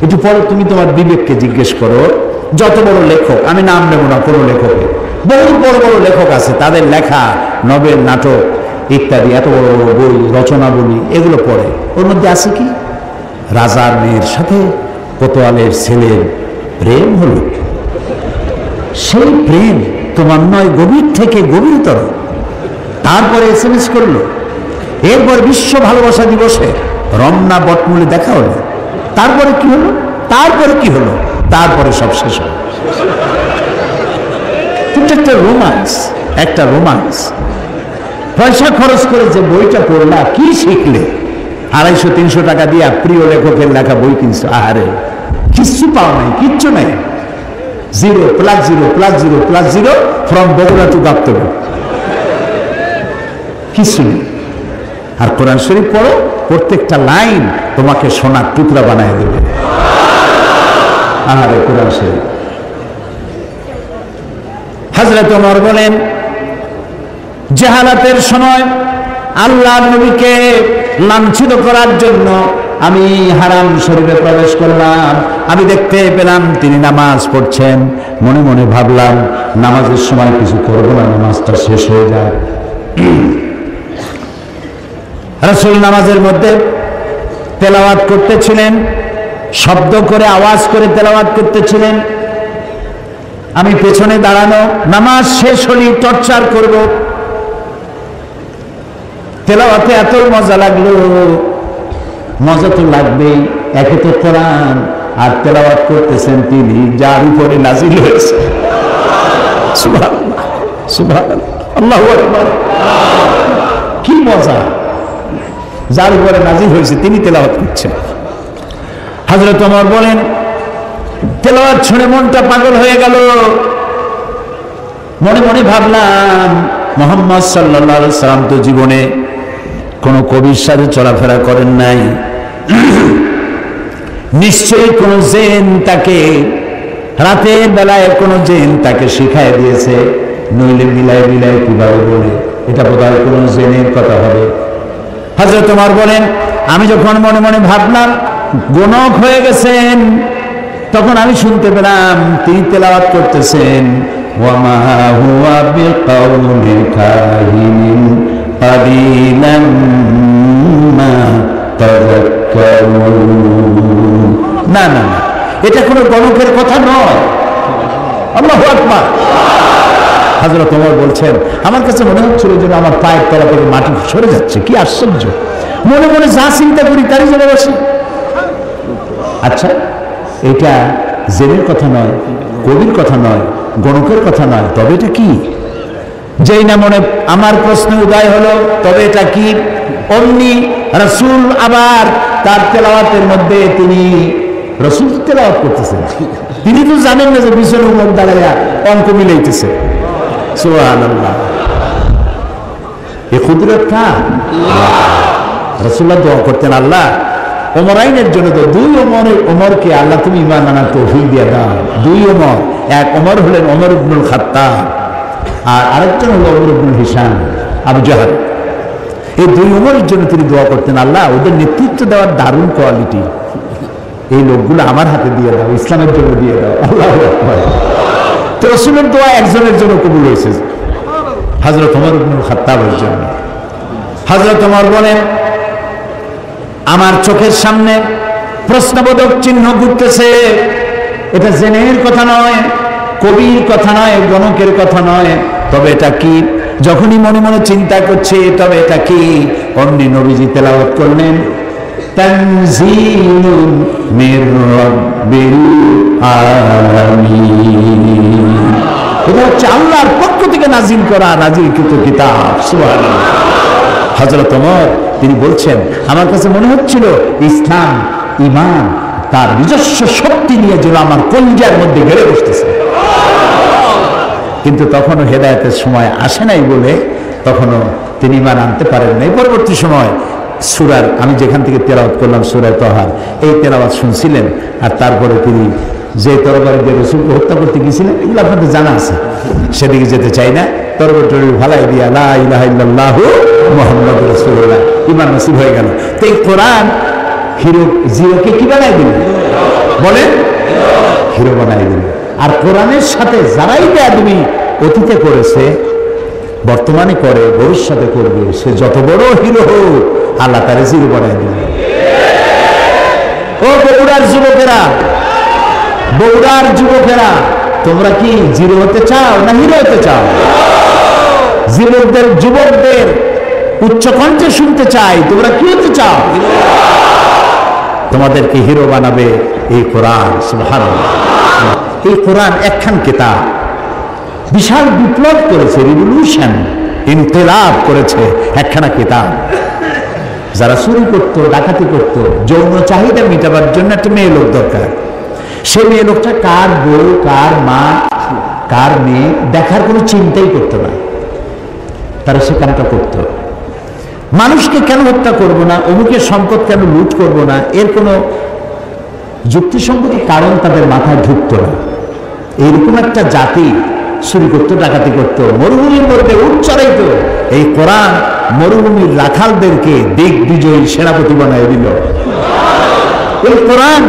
Speaker 1: একটু পরে তুমি তোমার বিবেককে জিজ্ঞেস করো। যত বড় লেখক, আমি নাম নেব না কোনো লেখকের, বহু বড় বড় লেখক আছে, তাদের লেখা নভেল, নাটক ইত্যাদি, এত বড় বড় বই, রচনাবলী, এগুলো পড়ে। ওর মধ্যে আছে কি? রাজার মেয়ের সাথে কোতোয়ালের ছেলের প্রেম হলো, সেই প্রেম তোমার নয় গভীর থেকে গভীরতর। তারপরে SMS করলো, এরপর বিশ্ব ভালোবাসা দিবসে রমনা বটমূলে দেখা হলো। তারপরে কি হলো? তারপরে কি হলো? তারপরে সব শেষ হলো। কিন্তু একটা রোমান্স, একটা রোমান্স। পয়সা খরচ করে যে বইটা পড়লা, কি শিখলে? 250-300 টাকা দিয়ে প্রিয় লেখকের লেখা বই কিনছো। আহারে, কিচ্ছু পাও নাই, কিচ্ছু নাই। 0 + 0 + 0 + 0 ফ্রম বগুড়া টু গাবতলী, কিছু নেই। আর কোরআন শরীফ পড়ো, প্রত্যেকটা লাইন তোমাকে সোনার টুকরা বানায় দেবে। আহারে কোরআন শরীফ। হযরত ওমর বলেন, জাহালাতের সময় আল্লাহর নবীকে লাঞ্ছিত করার জন্য আমি হারাম শরীফে প্রবেশ করলাম। আমি দেখতে পেলাম তিনি নামাজ পড়ছেন। মনে মনে ভাবলাম নামাজের সময় কিছু করবো না, নামাজটা শেষ হয়ে যায়। রাসূল নামাজের মধ্যে তেলাওয়াত করতেছিলেন, শব্দ করে আওয়াজ করে তেলাওয়াত করতেছিলেন। আমি পেছনে দাঁড়ানো, নামাজ শেষ হলেই টর্চার করব। তেলাওয়াতে এত মজা লাগলো, মজা তো লাগবেই, একে তো কোরআন, আর তেলাওয়াত করতেছেন তিনি যার উপরে নাজিল হয়েছে। সুবহানাল্লাহ, সুবহানাল্লাহ, আল্লাহু আকবার। কি মজা! যার উপরে নাজিল হয়েছে তিনি তেলাওয়াত করছেন। হযরত ওমর বলেন, তেলাওয়াত শুনে মনটা পাগল হয়ে গেল। মনে মনে ভাবলাম, মুহাম্মদ সাল্লাল্লাহু আলাইহি সাল্লাম তো জীবনে কোনো কবির সাথে চলাফেরা করেন নাই। নিশ্চয়ই কোনো জিন তাকে রাতের বেলায় কোনো জিন তাকে শিখাই দিয়েছে, নইলে মিলায় মিলায় কিভাবে বলে, এটা বোধহয় কোনো জিনের কথা হবে। হযরত ওমর বলেন, আমি যখন মনে মনে ভাবলাম গণক হয়ে গেছেন, তখন আমি শুনতে পেলাম তিনি তেলাওয়াত করতেছেন, ওয়ামা হুয়া বিকাউলি কাহিনিন কালিলাম মা তাযাক্কারুন। না না না, এটা কোনো গণকের কথা নয়। আল্লাহু আকবার। হযরত ওমর বলছেন, আমার কাছে মনে হচ্ছিল যেন আমার পায়ের তলা থেকে মাটি সরে যাচ্ছে। কি আশ্চর্য! মনে মনে যা চিন্তা করি তারই জন্য বসে। আচ্ছা, এটা জেনের কথা নয়, কবির কথা নয়, গণকের কথা নয়, তবে এটা কি? যেই না মনে আমার প্রশ্ন উদয় হলো, তবে এটা কি? অমনি রাসূল আবার তার তেলাওয়াতের মধ্যে তিনি রাসূল তেলাওয়াত করতেছেন। তিনি তো জানেন না যে পিছনে উমর দাঁড়াইয়া অঙ্ক মিলাইতেছে। সুবহানাল্লাহ। এ কুদরত কার? রাসূলুল্লাহ দোয়া করতেন, আল্লাহ ওমরাইনের জন্য তো দুই ওমরকে আল্লাহ তুমি ঈমান আনার তৌফিক দিয়ে দাও। দুই ওমর, এক ওমর হলেন ওমর ইবনুল খাত্তাব, আর আরেকজন হলো ওমর ইবনুল হিশাম আবু জাহল। এই দুই ওমরের জন্য তিনি দোয়া করতেন, আল্লাহ ওদের নেতৃত্ব দেওয়ার দারুণ কোয়ালিটি, এই লোকগুলো আমার হাতে দিয়ে দাও, ইসলামের জন্য দিয়ে দাও। আল্লাহু আকবার। তো রাসূলের দোয়া একজনের জন্য কবুল হয়েছে, হযরত ওমর ইবনুল খাত্তাবের জন্য। হযরত ওমর বলেন, আমার চোখের সামনে প্রশ্নবোধক চিহ্ন ঘুরতেছে। এটা জেনের কথা নয়, কবির কথা নয়, গণকের কথা নয়, তবে এটা কি? যখনই মনে মনে চিন্তা করছে তবে এটা কি, অমনি নবীজি তেলাওয়াত করলেন, তানজিলুন মির রাব্বিল আলামিন। এটা হচ্ছে আল্লাহর পক্ষ থেকে নাজিল করা, নাজিলকৃত কিতাব। সুবহানাল্লাহ। হযরত ওমর তিনি বলছেন, আমার কাছে মনে হচ্ছিল ইসলাম, ঈমান তার নিজস্ব শক্তি নিয়ে যেন আমার কলিজার মধ্যে গেড়ে বসতেছে। কিন্তু তখনও হেদায়েতের সময় আসে নাই বলে তখনও তিনি ঈমান আনতে পারেন নাই। পরবর্তী সময় সূরার, আমি যেখান থেকে তেলাওয়াত করলাম সূরা তাহা, এই তেলাওয়াত শুনছিলেন। আর তারপরে তিনি যে তরবারি দিয়ে রাসূলকে হত্যা করতে গিয়েছিলেন, এগুলো আপনাদের জানা আছে, সেদিকে যেতে চাই না। তরবারি ভালাই দিয়া লা ইলাহা ইল্লাল্লাহু মুহাম্মাদুর রাসূলুল্লাহ, ঈমান নসিব হয়ে গেল। তো এই কোরআন জিরোকে কি বানাই দিল? বলেন, হিরো বানাই দিল। আর কোরআনের সাথে যারাই বেয়াদবি অতীতে করেছে, বর্তমানে করে, ভবিষ্যতে করবে, সে যত বড় হিরো হোক, আল্লাহ তারে জিরো বানাই দিল। ও বগুড়ার যুবকেরা, বগুড়ার যুবকেরা, তোমরা কি জিরো হতে চাও না হিরো হতে চাও? যুবকদের উচ্চ কণ্ঠে শুনতে চাই, তোমরা কি হতে চাও? তোমাদেরকে হিরো বানাবে এই কোরআন। সুবহানাল্লাহ। এই কোরআন একখান কিতাব, বিশাল বিপ্লব করেছে, রিভলিউশন, ইনকিলাব করেছে একখানা কিতাব। যারা চুরি করতো, ডাকাতি করতো, যৌন চাহিদা মেটাবার জন্য একটা মেয়ে লোক দরকার, সে মেয়ে লোকটা কার বউ, কার মা, কার মেয়ে দেখার কোনো চিন্তাই করতো না, তারা সে কামটা করতো। মানুষকে কেন হত্যা করব না, অমুকের সম্পদ কেন লুট করব না, এর কোনো যুক্তিসঙ্গত কারণ তাদের মাথায় ঢুকতো না। এইরকম একটা জাতি চুরি করতো, ডাকাতি করতো, মরুভূমির মধ্যে উট চড়াইতো। এই কোরআন মরুভূমির রাখালদেরকে দিগ্বিজয়ী সেনাপতি বানায় দিল। এই কোরআন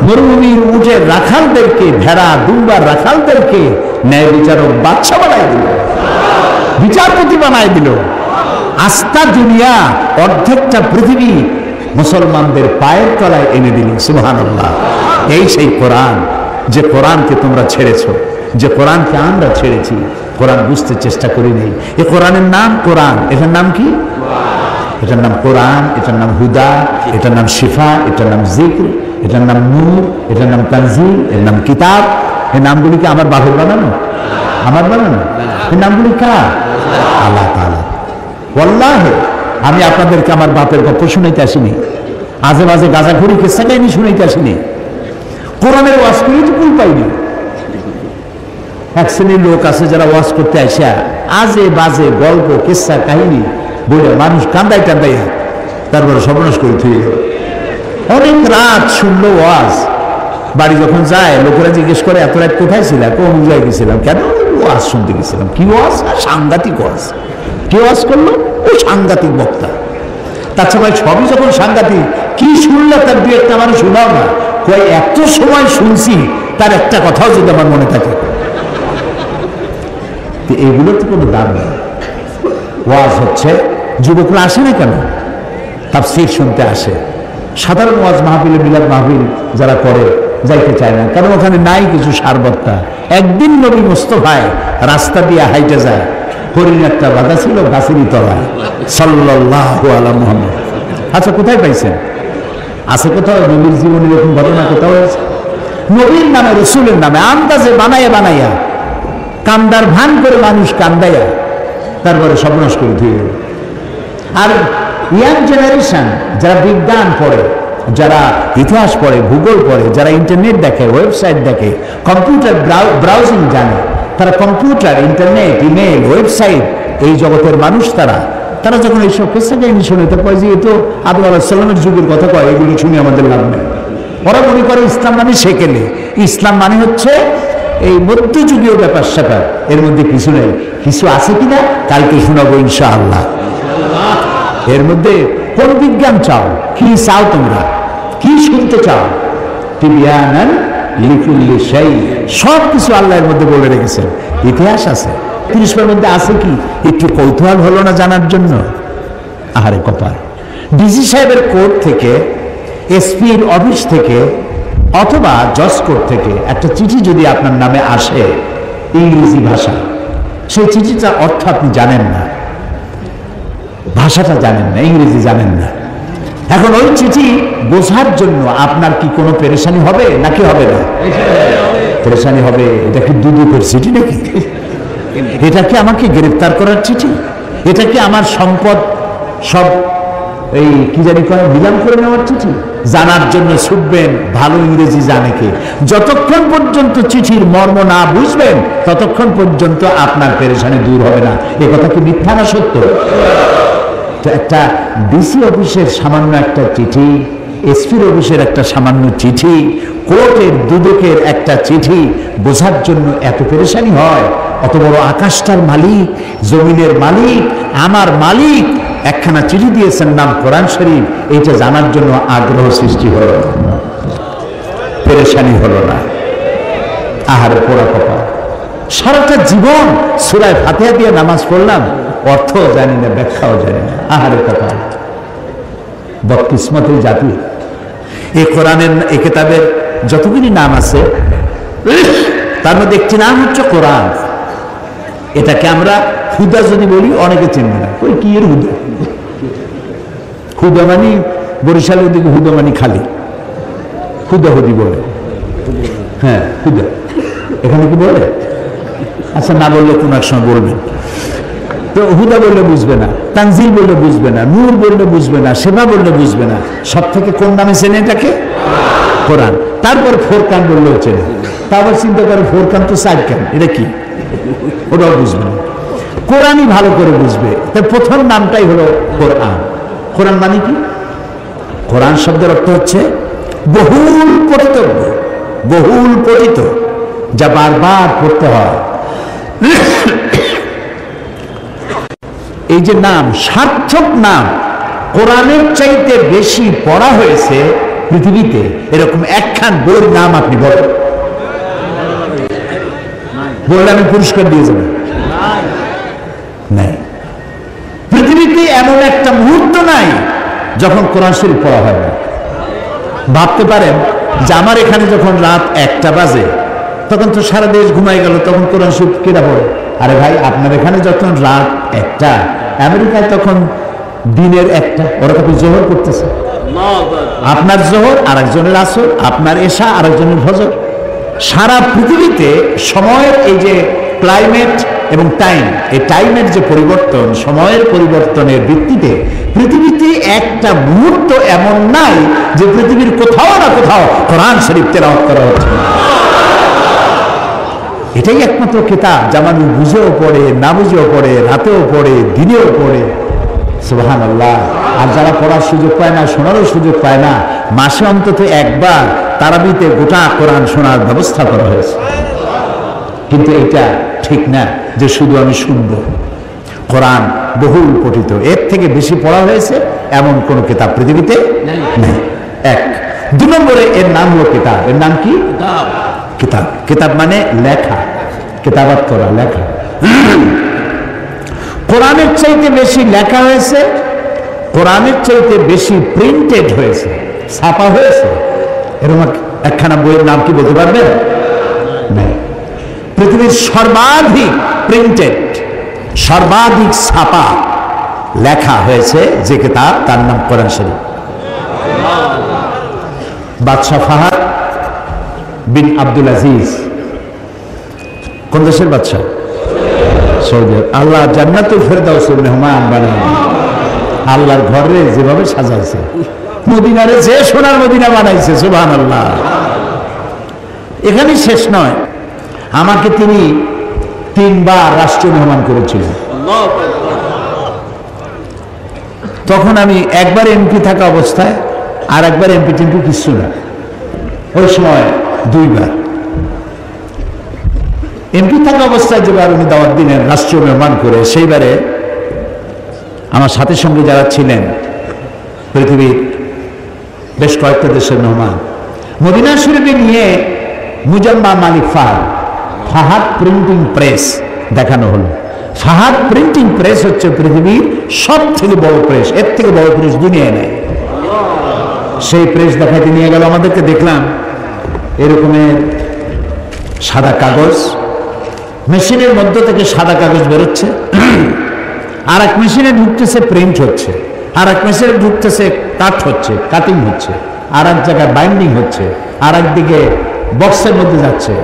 Speaker 1: মরুভূমির উটের রাখালদেরকে, ভেড়া দুম্বার রাখালদেরকে ন্যায় বিচারক বাদশা বানায় দিল, বিচারপতি বানায় দিল। আস্থা দুনিয়া, অর্ধেকটা পৃথিবী মুসলমানদের পায়ের তলায় এনে দিল। সুবহানাল্লাহ। এই সেই কোরআন, যে কোরআনকে তোমরা ছেড়েছো, যে কোরআনকে আমরা ছেড়েছি, কোরআন বুঝতে চেষ্টা করি নেই। এই কোরআনের নাম কোরআন, এটার নাম কি? এটার নাম কোরআন, এটার নাম হুদা, এটার নাম শিফা, এটার নাম জিক্র, এটার নাম নূর, এটার নাম তানজিল, এর নাম কিতাব। এই নামগুলি কি আমার বাপের বানানো? আমার বানানো? এই নামগুলি কার? আল্লাহ তাআলা। ওয়াল্লাহি আমি আপনাদেরকে আমার বাপের গল্প শুনাইতে আসিনি, আজে বাজে গাঁজাখুরি কিস্সা কাহিনী শুনাইতে আসিনি। কোরআনের ওয়াজ করে তো কুল পাইনি। এক শ্রেণীর লোক আছে যারা ওয়াজ করতে আসা আজে বাজে গল্প কিস্সা কাহিনী বলে মানুষ কান্দাই টান্দাইয়া তারপরে সর্বনাশ করে থুয়ে গেল। অনেক রাত শুনলো ওয়াজ, বাড়ি যখন যায় লোকেরা জিজ্ঞেস করে এত রাত কোথায় ছিলাম? কোন জায়গায় গেছিলাম? কেন? ওয়াজ শুনতে গেছিলাম। কি ওয়াজ? সাংঘাতিক ওয়াজ। কে ওয়াজ করলো? ও সাংঘাতিক বক্তা। তাছাড়া ভাই সবই যখন সাংঘাতিক, কি শুনলো তার দু একটা মানুষ শোনাও না, কই এত সময় শুনছি তার একটা কথাও যদি আমার মনে থাকে। এগুলোর তো কোনো দাম নেই। ওয়াজ হচ্ছে, যুবকরা আসে না কেন? তাফসীর শুনতে আসে। সাধারণ ওয়াজ মাহফিলে, মিলাদ মাহফিল যারা করে যাইতে চায় না, কারণ ওখানে নাই কিছু সারবত্তা, একদিন নবী মুস্তাফায় রাস্তা দিয়ে হাইটে যায়, হরিণ একটা বাধা ছিল গাছেরই তলায়, সাল্লাল্লাহু আলা মুহাম্মদ। আচ্ছা, কোথায় পাইছেন? আছে কোথাও নবীর জীবনে এরকম ঘটনা কোথাও হয়েছে? নবীর নামে, রসুলের নামে আন্দাজে বানাইয়া কান্দার ভান করে মানুষ কান্দাইয়া তারপরে সর্বনাশ করে দিয়ে গেল। আর ইয়াং জেনারেশন যারা বিজ্ঞান পড়ে, যারা ইতিহাস পড়ে, ভূগোল পড়ে, যারা ইন্টারনেট দেখে, ওয়েবসাইট দেখে, কম্পিউটার ব্রাউজিং জানে, তারা কম্পিউটার, ইন্টারনেট, ইমেল, ওয়েবসাইট, এই জগতের মানুষ তারা যখন এইসব কেসা কাহিনী শুনে তো কয় যে এ তো আদম আলাইহিস সালামের যুগের কথা কয়, এগুলি শুনে আমাদের লাভ নেই। ওরা মনে করে ইসলাম মানে সেকেলে, ইসলাম মানে হচ্ছে এই মধ্যযুগীয় ব্যাপার স্যাপার, এর মধ্যে কিছু নেই। কিছু আছে কিনা কালকে শোনাবো ইনশাআল্লাহ। এর মধ্যে কোন বিজ্ঞান চাও, কি চাও, তোমরা কি শুনতে চাও? তিবিয়ানান লিকুল্লি শাই, সব কিছু আল্লাহর মধ্যে বলে রেখেছেন। ইতিহাস আছে, 30 মধ্যে আছে কি একটু কৌতূহল হলো না জানার জন্য? আহারে কপাল। ডিসি সাহেবের কোর্ট থেকে, এসপির অফিস থেকে, অথবা জজ কোর্ট থেকে একটা চিঠি যদি আপনার নামে আসে ইংরেজি ভাষা, সেই চিঠিটার অর্থ আপনি জানেন না, ভাষাটা জানেন না, ইংরেজি জানেন না। এখন ওই চিঠি বোঝার জন্য আপনার কি কোনো পেরেশানি হবে নাকি হবে না? পেরেশানি হবে। এটা কি দুদকের চিঠি নাকি? এটা কি আমাকে গ্রেফতার করার চিঠি? এটা কি আমার সম্পদ সব এই কি জানি করে নিলাম করে নেওয়ার চিঠি? জানার জন্য ছুটবেন, ভালো ইংরেজি জানে কে। যতক্ষণ পর্যন্ত চিঠির মর্ম না বুঝবেন ততক্ষণ পর্যন্ত আপনার পেরেশানি দূর হবে না। এ কথা কি মিথ্যা না সত্য? তো একটা ডিসি অফিসের সামান্য একটা চিঠি, এসপির অফিসের একটা সামান্য চিঠি, কোর্টের দুদকের একটা চিঠি বোঝার জন্য এত পেরেশানি হয়? অত বড় আকাশটার মালিক, জমিনের মালিক, আমার মালিক একখানা চিঠি দিয়েছেন, নাম কোরআন শরীফ, এইটা জানার জন্য আগ্রহ সৃষ্টি হলো, পেরেশানি হলো না। আহারে পোড়া কপাল। সারাটা জীবন সূরা ফাতিহা দিয়ে নামাজ পড়লাম, অর্থ জানি না, ব্যাখ্যাও জানি না। আহারে কপাল, বদকিসমতের জাতি। এই কোরআনের, এই কিতাবের যতগুলি নাম আছে তার মধ্যে একটি নাম হচ্ছে কোরআন। এটাকে আমরা হুদা যদি বলি অনেকে চিনবে না, ওই কি এর হুদা? হুদা মানে বরিশালের দিকে হুদা মানে খালি, হুদাহুদি বলে। হ্যাঁ, হুদা এখানে কি বলে? আচ্ছা, না বললে কোন এক সময় বলবেন। তো হুদা বললে বুঝবে না, তানজিল বললে বুঝবে না, নূর বললে বুঝবে না, সেবা বললে বুঝবে না। সব থেকে কোন নামে চেনে এটাকে? কোরআন। তারপর ফোরকান বললেও চেনে। তা আবার চিন্তা করে ফোরকান তো 4 কান, এটা কি? ওটাও বুঝবে না। কোরআনই ভালো করে বুঝবে। তার প্রথম নামটাই হলো কোরআন। কোরআন মানে কি? কোরআন শব্দের অর্থ হচ্ছে বহুল পঠিতব্য, বহুল পঠিত, যা বারবার পড়তে হয়। এই যে নাম, সার্থক নাম, কোরআনের চাইতে বেশি পড়া হয়েছে পৃথিবীতে এরকম একখান বইয়ের নাম আপনি বলেন। বললে আমি পুরস্কার দিয়ে যাবো। নাই, পৃথিবীতে এমন একটা মুহূর্ত নাই যখন কোরআন শরীফ পড়া হয় না। ভাবতে পারেন যে আমার এখানে যখন রাত 1টা বাজে তখন তো সারা দেশ ঘুমাই গেল, তখন কোরআন শরীফ কেনা পড়ে? আরে ভাই, আপনার এখানে যখন রাত 1টা, আমেরিকায় তখন দিনের 1টা, ওরা তখন জোহর করতেছে। আপনার জোহর, আরেকজনের আসর, আপনার এশা, আরেকজনের ফজর। সারা পৃথিবীতে সময়ের এই যে ক্লাইমেট এবং টাইম, এই টাইমের যে পরিবর্তন, সময়ের পরিবর্তনের ভিত্তিতে পৃথিবীতে একটা মুহূর্ত এমন নাই যে পৃথিবীর কোথাও না কোথাও কোরআন শরীফ তেলাওয়াত করা হচ্ছে। এটাই একমাত্র কিতাব যা মানুষ বুঝেও পড়ে, না বুঝেও পড়ে, রাতেও পড়ে, দিনেও পড়ে। সুবহানাল্লাহ। আর যারা পড়ার সুযোগ পায় না, শোনারও সুযোগ পায় না, মাসে অন্তত একবার তারাবিতে গোটা কোরআন শোনার ব্যবস্থা করা হয়েছে। কিন্তু এটা ঠিক না যে শুধু আমি শুনব। কোরআন বহুল পঠিত, এর থেকে বেশি পড়া হয়েছে এমন কোন কিতাব পৃথিবীতে নেই। 1। 2 নম্বরে এর নাম হলো কিতাব। এর নাম কি? কিতাব। কিতাব মানে লেখা, কিতাবাত করা, লেখা। কোরআনের চাইতে বেশি লেখা হয়েছে, কোরআনের চাইতে বেশি প্রিন্টেড হয়েছে, ছাপা হয়েছে। এরকম একখানা বইয়ের নাম কি বলতে পারবেন? নাই। পৃথিবীর সর্বাধিক প্রিন্টেড, সর্বাধিক ছাপা লেখা হয়েছে যে কিতাব, তার নাম কোরআন শরীফ। বাদশাহ ফাহাদ বিন আব্দুল আজিজ কোন দেশের বাদশাহ? সৌদি। আল্লাহ জান্নাতুল ফেরদাউসের মেহমান বানায়, আল্লাহর ঘরে যেভাবে সাজাইছে, মদিনারে যে সোনার মদিনা বানাইছে, সুবহানাল্লাহ। এখানেই শেষ নয়, আমাকে তিনি 3 বার রাষ্ট্রীয় মেহমান করেছিলেন। তখন আমি একবার এমপি থাকা অবস্থায়, আর একবার এমপি টেমপি কিছু না, ওই সময় 2 বার এমপি থাকা অবস্থায় যেবার উনি দাওয়াত দিলেন রাষ্ট্রীয় মেহমান করে, সেইবারে আমার সাথে সঙ্গে যারা ছিলেন পৃথিবীর বেশ কয়েকটা দেশের মেহমান, মদিনা শরীফে নিয়ে মুজাম্মা মালিক ফাহাদ প্রিন্টিং প্রেস দেখানো হলো। ফাহাদ প্রিন্টিং প্রেস হচ্ছে পৃথিবীর সব থেকে বড় প্রেস, এর থেকে বড় প্রেস দুনিয়ায় নেই। সেই প্রেস দেখাতে নিয়ে গেল আমাদেরকে, দেখলাম এরকমের সাদা কাগজ, মেশিনের মধ্য থেকে সাদা কাগজ বেরোচ্ছে, আর এক মেশিনে ঢুকতেছে প্রিন্ট হচ্ছে, আর এক মেশিনে ঢুকতেছে কাট হচ্ছে, কাটিং হচ্ছে, আর এক জায়গায় বাইন্ডিং হচ্ছে, আর একদিকে বক্সের মধ্যে যাচ্ছে,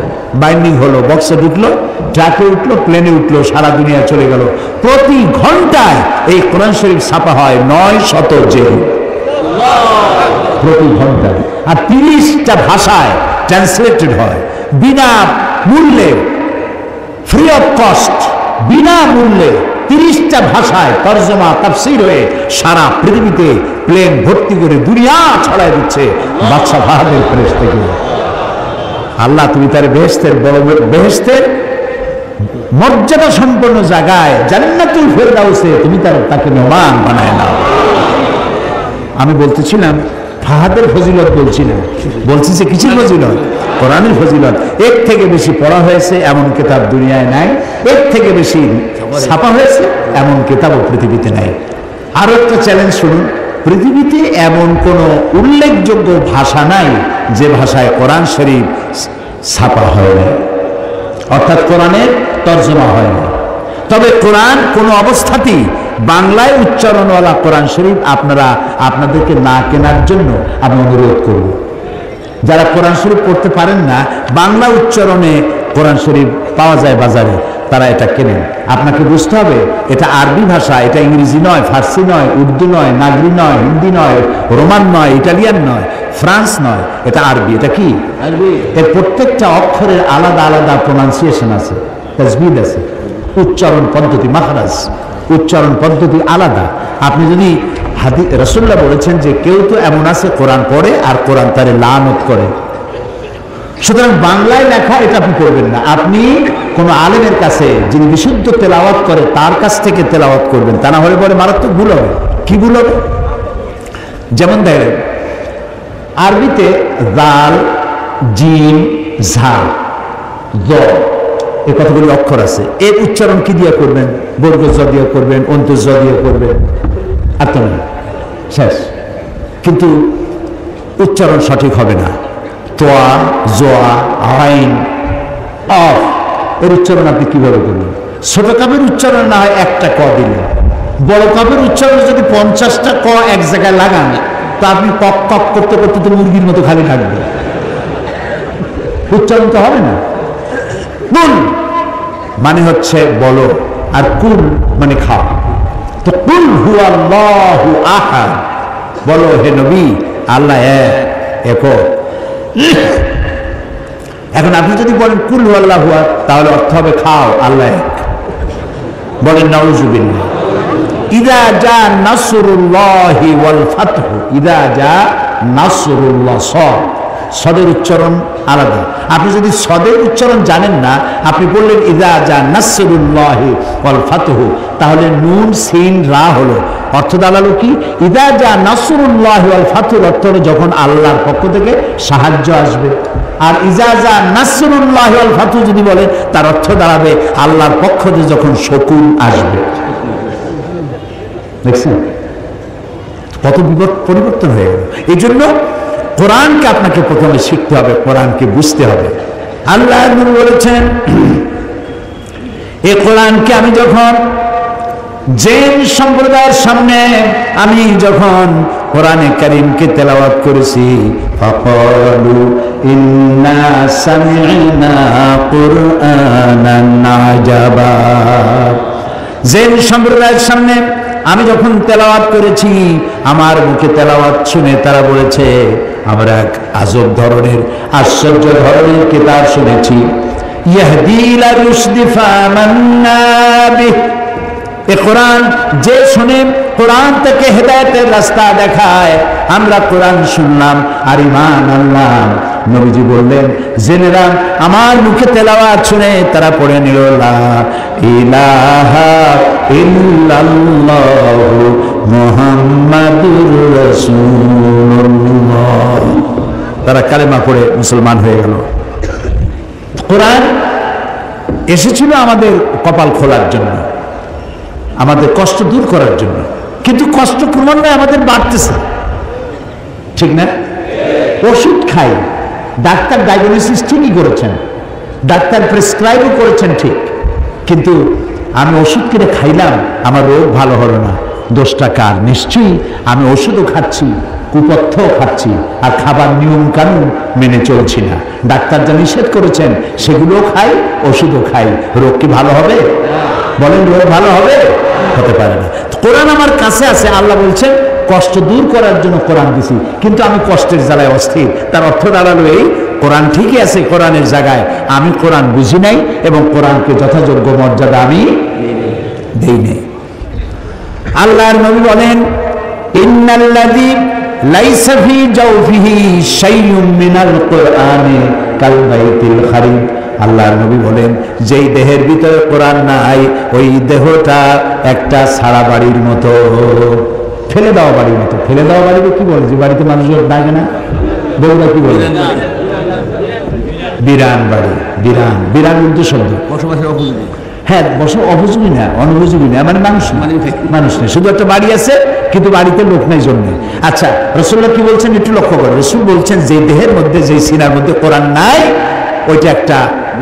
Speaker 1: বাইন্ডিং হলো, বক্সে ঢুকলো, ট্রাকে উঠলো, প্লেনে উঠলো, সারা দুনিয়া চলে গেল। প্রতি ঘন্টায় এই কোরআন শরীফ ছাপা হয় 900 জেল, প্রতি ঘন্টায়, আর 30টা ভাষায় ট্রান্সলেটেড হয় বিনা মূল্যে, ফ্রি অফ কস্ট, বিনা মূল্যে 30টা ভাষায় তরজমা তাফসীর হয়ে সারা পৃথিবীতে প্লেন ভর্তি করে দুনিয়া ছড়ায় দিচ্ছে বাদশাহ ফাহাদের প্রেস থেকে। আল্লাহ তুমি তার বেহেশতের বড়, বেহেশতের মর্যাদা সম্পন্ন জায়গায় জান্নাতুল ফেরদাউসে তুমি তাকে মেহমান বানায় নাও। আমি বলতেছিলাম ফাহাদের ফজিলত বলছিলেন, বলছি যে কিসের ফজিলত? কোরআনের ফজিলত। এর থেকে বেশি পড়া হয়েছে এমন কিতাব দুনিয়ায় নাই, এর থেকে বেশি ছাপা হয়েছে এমন কিতাবও পৃথিবীতে নাই। আরো একটা চ্যালেঞ্জ শুনুন, পৃথিবীতে এমন কোনো উল্লেখযোগ্য ভাষা নাই যে ভাষায় কোরআন শরীফ ছাপা হয় না, অর্থাৎ কোরআনের তর্জমা হয় না। তবে কোরআন কোনো অবস্থাতেই বাংলায় উচ্চারণওয়ালা কোরআন শরীফ আপনাদেরকে না কেনার জন্য আমি অনুরোধ করব। যারা কোরআন শরীফ পড়তে পারেন না, বাংলা উচ্চারণে কোরআন শরীফ পাওয়া যায় বাজারে, তারা এটা কেনেন। আপনাকে বুঝতে হবে এটা আরবি ভাষা, এটা ইংরেজি নয়, ফার্সি নয়, উর্দু নয়, নাগরি নয়, হিন্দি নয়, রোমান নয়, ইটালিয়ান নয়, ফ্রান্স নয়, এটা আরবি। এটা কি আরবি? এর প্রত্যেকটা অক্ষরের আলাদা আলাদা প্রোনাউন্সিয়েশন আছে, তাজবিদ আছে, উচ্চারণ পদ্ধতি, মাখরাজ, উচ্চারণ পদ্ধতি আলাদা। আপনি যদি রাসূলুল্লাহ বলেছেন যে কেউ তো এমন আছে কোরআন পড়ে আর কোরআন তারে লানত করে, সুতরাং বাংলায় লেখা এটা আপনি করবেন না। আপনি কোনো আলেমের কাছে যিনি বিশুদ্ধ তেলাওয়াত করে তার কাছ থেকে তেলাওয়াত করবেন, তা না হলে পরে মারাত্মক ভুল হবে। কি ভুল হবে? যেমন দেখেন আরবিতে দাল, জিম, ঝা, জ, এই কতগুলি অক্ষর আছে, এর উচ্চারণ কি দিয়ে করবেন? বর্গ জ দিয়ে করবেন, অন্তর জ দিয়ে করবেন, আর তো না, শেষ। কিন্তু উচ্চারণ সঠিক হবে না। তোয়া, জোয়া, আইন, অফ, এর উচ্চারণ আপনি কিভাবে করবেন? ছোট কাপের উচ্চারণ না হয় একটা ক দিলেন, বড় কাপের উচ্চারণ যদি 50টা ক এক জায়গায় লাগান, তা আপনি কক কক করতে করতে তো মুরগির মতো খালি থাকবে, উচ্চারণ তো হবে না। কুল মানে হচ্ছে বলো, আর কুল মানে খাও। তো কুল হুয়াল্লাহু আহাদ, বলো হে নবী আল্লাহ এক। এখন আপনি যদি বলেন কুল হুয়াল্লাহু আহাদ, তাহলে অর্থ হবে খাও আল্লাহ এক। বলেন নাউযুবিল্লাহ। ইযা জা নাসরুল্লাহি ওয়াল ফাতহু, ইযা জা নাসরুল্লাহ, সদের উচ্চারণ আলাদা। আপনি যদি সদের উচ্চারণ জানেন না, আপনি বললেন ইযা জা নাসরুল্লাহি ওয়াল ফাতহু, তাহলে নুন সিন রা হলো, অর্থ দাঁড়ালো কি? ইযা জা নাসরুল্লাহি ওয়াল ফাতহু অর্থ হলো যখন আল্লাহর পক্ষ থেকে সাহায্য আসবে। আর ইযা জা নাসরুল্লাহি ওয়াল ফাতহু যদি বলে, তার অর্থ দাঁড়াবে আল্লাহর পক্ষ থেকে যখন শকুন আসবে। দেখছেন কত পরিবর্তন হয়ে গেল। এই জন্য কোরআনকে আপনাকে প্রথমে শিখতে হবে, কোরআনকে বুঝতে হবে। আল্লাহ নবী বলেছেন, এই কোরআনকে আমি যখন জিন সম্প্রদায়ের সামনে আমি যখন কোরআনে কারীমকে তেলাওয়াত করেছি, ফাকালু ইন্না সামি'না কুরআনান আজাবা, জিন সম্প্রদায়ের সামনে আমি যখন তেলাওয়াত করেছি, আমার মুখে তেলাওয়াত শুনে তারা বলেছে আমরা এক আজব ধরনের আশ্চর্য ধরনের কিতাব শুনেছি। ইয়াহদি ইলা রুশদি ফামান্না বিহি, এ কোরআন যে শুনে কোরআন থেকে হেদায়েতের রাস্তা দেখায়, আমরা কোরআন শুনলাম আর ঈমান আনলাম। নবীজি বললেন, জেনেরা আমার মুখে তেলাওয়াত শুনে তারা পড়ে নিল লা ইলাহা ইল্লাল্লাহু মুহাম্মাদুর রাসূলুল্লাহ, তারা কালেমা পড়ে মুসলমান হয়ে গেল। কোরআন এসেছিল আমাদের কপাল খোলার জন্য, আমাদের কষ্ট দূর করার জন্য, কিন্তু কষ্ট ক্রমান্বয়ে আমাদের বাড়তেছে, ঠিক না? ওষুধ খাই, ডাক্তার ডায়াগনোসিস ঠিকই করেছেন, ডাক্তার প্রেসক্রাইবও করেছেন ঠিক, কিন্তু আমি ওষুধ কিনে খাইলাম, আমার রোগ ভালো হলো না, দোষটা কার? নিশ্চয়ই আমি ওষুধও খাচ্ছি, কুপথ্যও খাচ্ছি, আর খাবার নিয়ম কানুন মেনে চলছি না। ডাক্তার যা নিষেধ করেছেন সেগুলোও খাই, ওষুধও খাই, রোগ কি ভালো হবে? বলেন, রোগ ভালো হবে? হতে পারে না। কোরআন আমার কাছে আছে, আল্লাহ বলছেন কষ্ট দূর করার জন্য কোরআন দিছি, কিন্তু আমি কষ্টের জ্বালায় অস্থির। তার অর্থ দাঁড়ালো এই, কোরআন ঠিকই আছে কোরআনের জায়গায়, আমি কোরআন বুঝি নাই এবং কোরআনকে যথাযোগ্য মর্যাদা আমি দেই নাই। আল্লাহর নবী বলেন, ইন্নাল্লাযী লাইসা ফী জাওফিহি শাইউম মিনাল কুরআনি কাল বাইতিল খারিব, আল্লাহর নবী বলেন যেই দেহের ভিতরে কোরআন নাই, ওই দেহটা একটা ছাড়া বাড়ির মতো, ফেলে দেওয়া বাড়ির মতো। ফেলে দেওয়া বাড়িতে কি বলে? যে বাড়িতে মানুষজন থাকে না, বউরা কি বলে? বিরান বাড়ি। বিরান, বিরান উর্দু শব্দ। হ্যাঁ, বসে অপযোগী না, অনুপযোগী না, মানে মানুষ মানুষ নেই, শুধু একটা বাড়ি আছে কিন্তু বাড়িতে লোক নেই জন্য। আচ্ছা, রাসূলুল্লাহ কি বলছেন একটু লক্ষ্য করেন। রাসূল বলছেন যে দেহের মধ্যে, যে সিনার মধ্যে কোরআন নাই, ওইটা একটা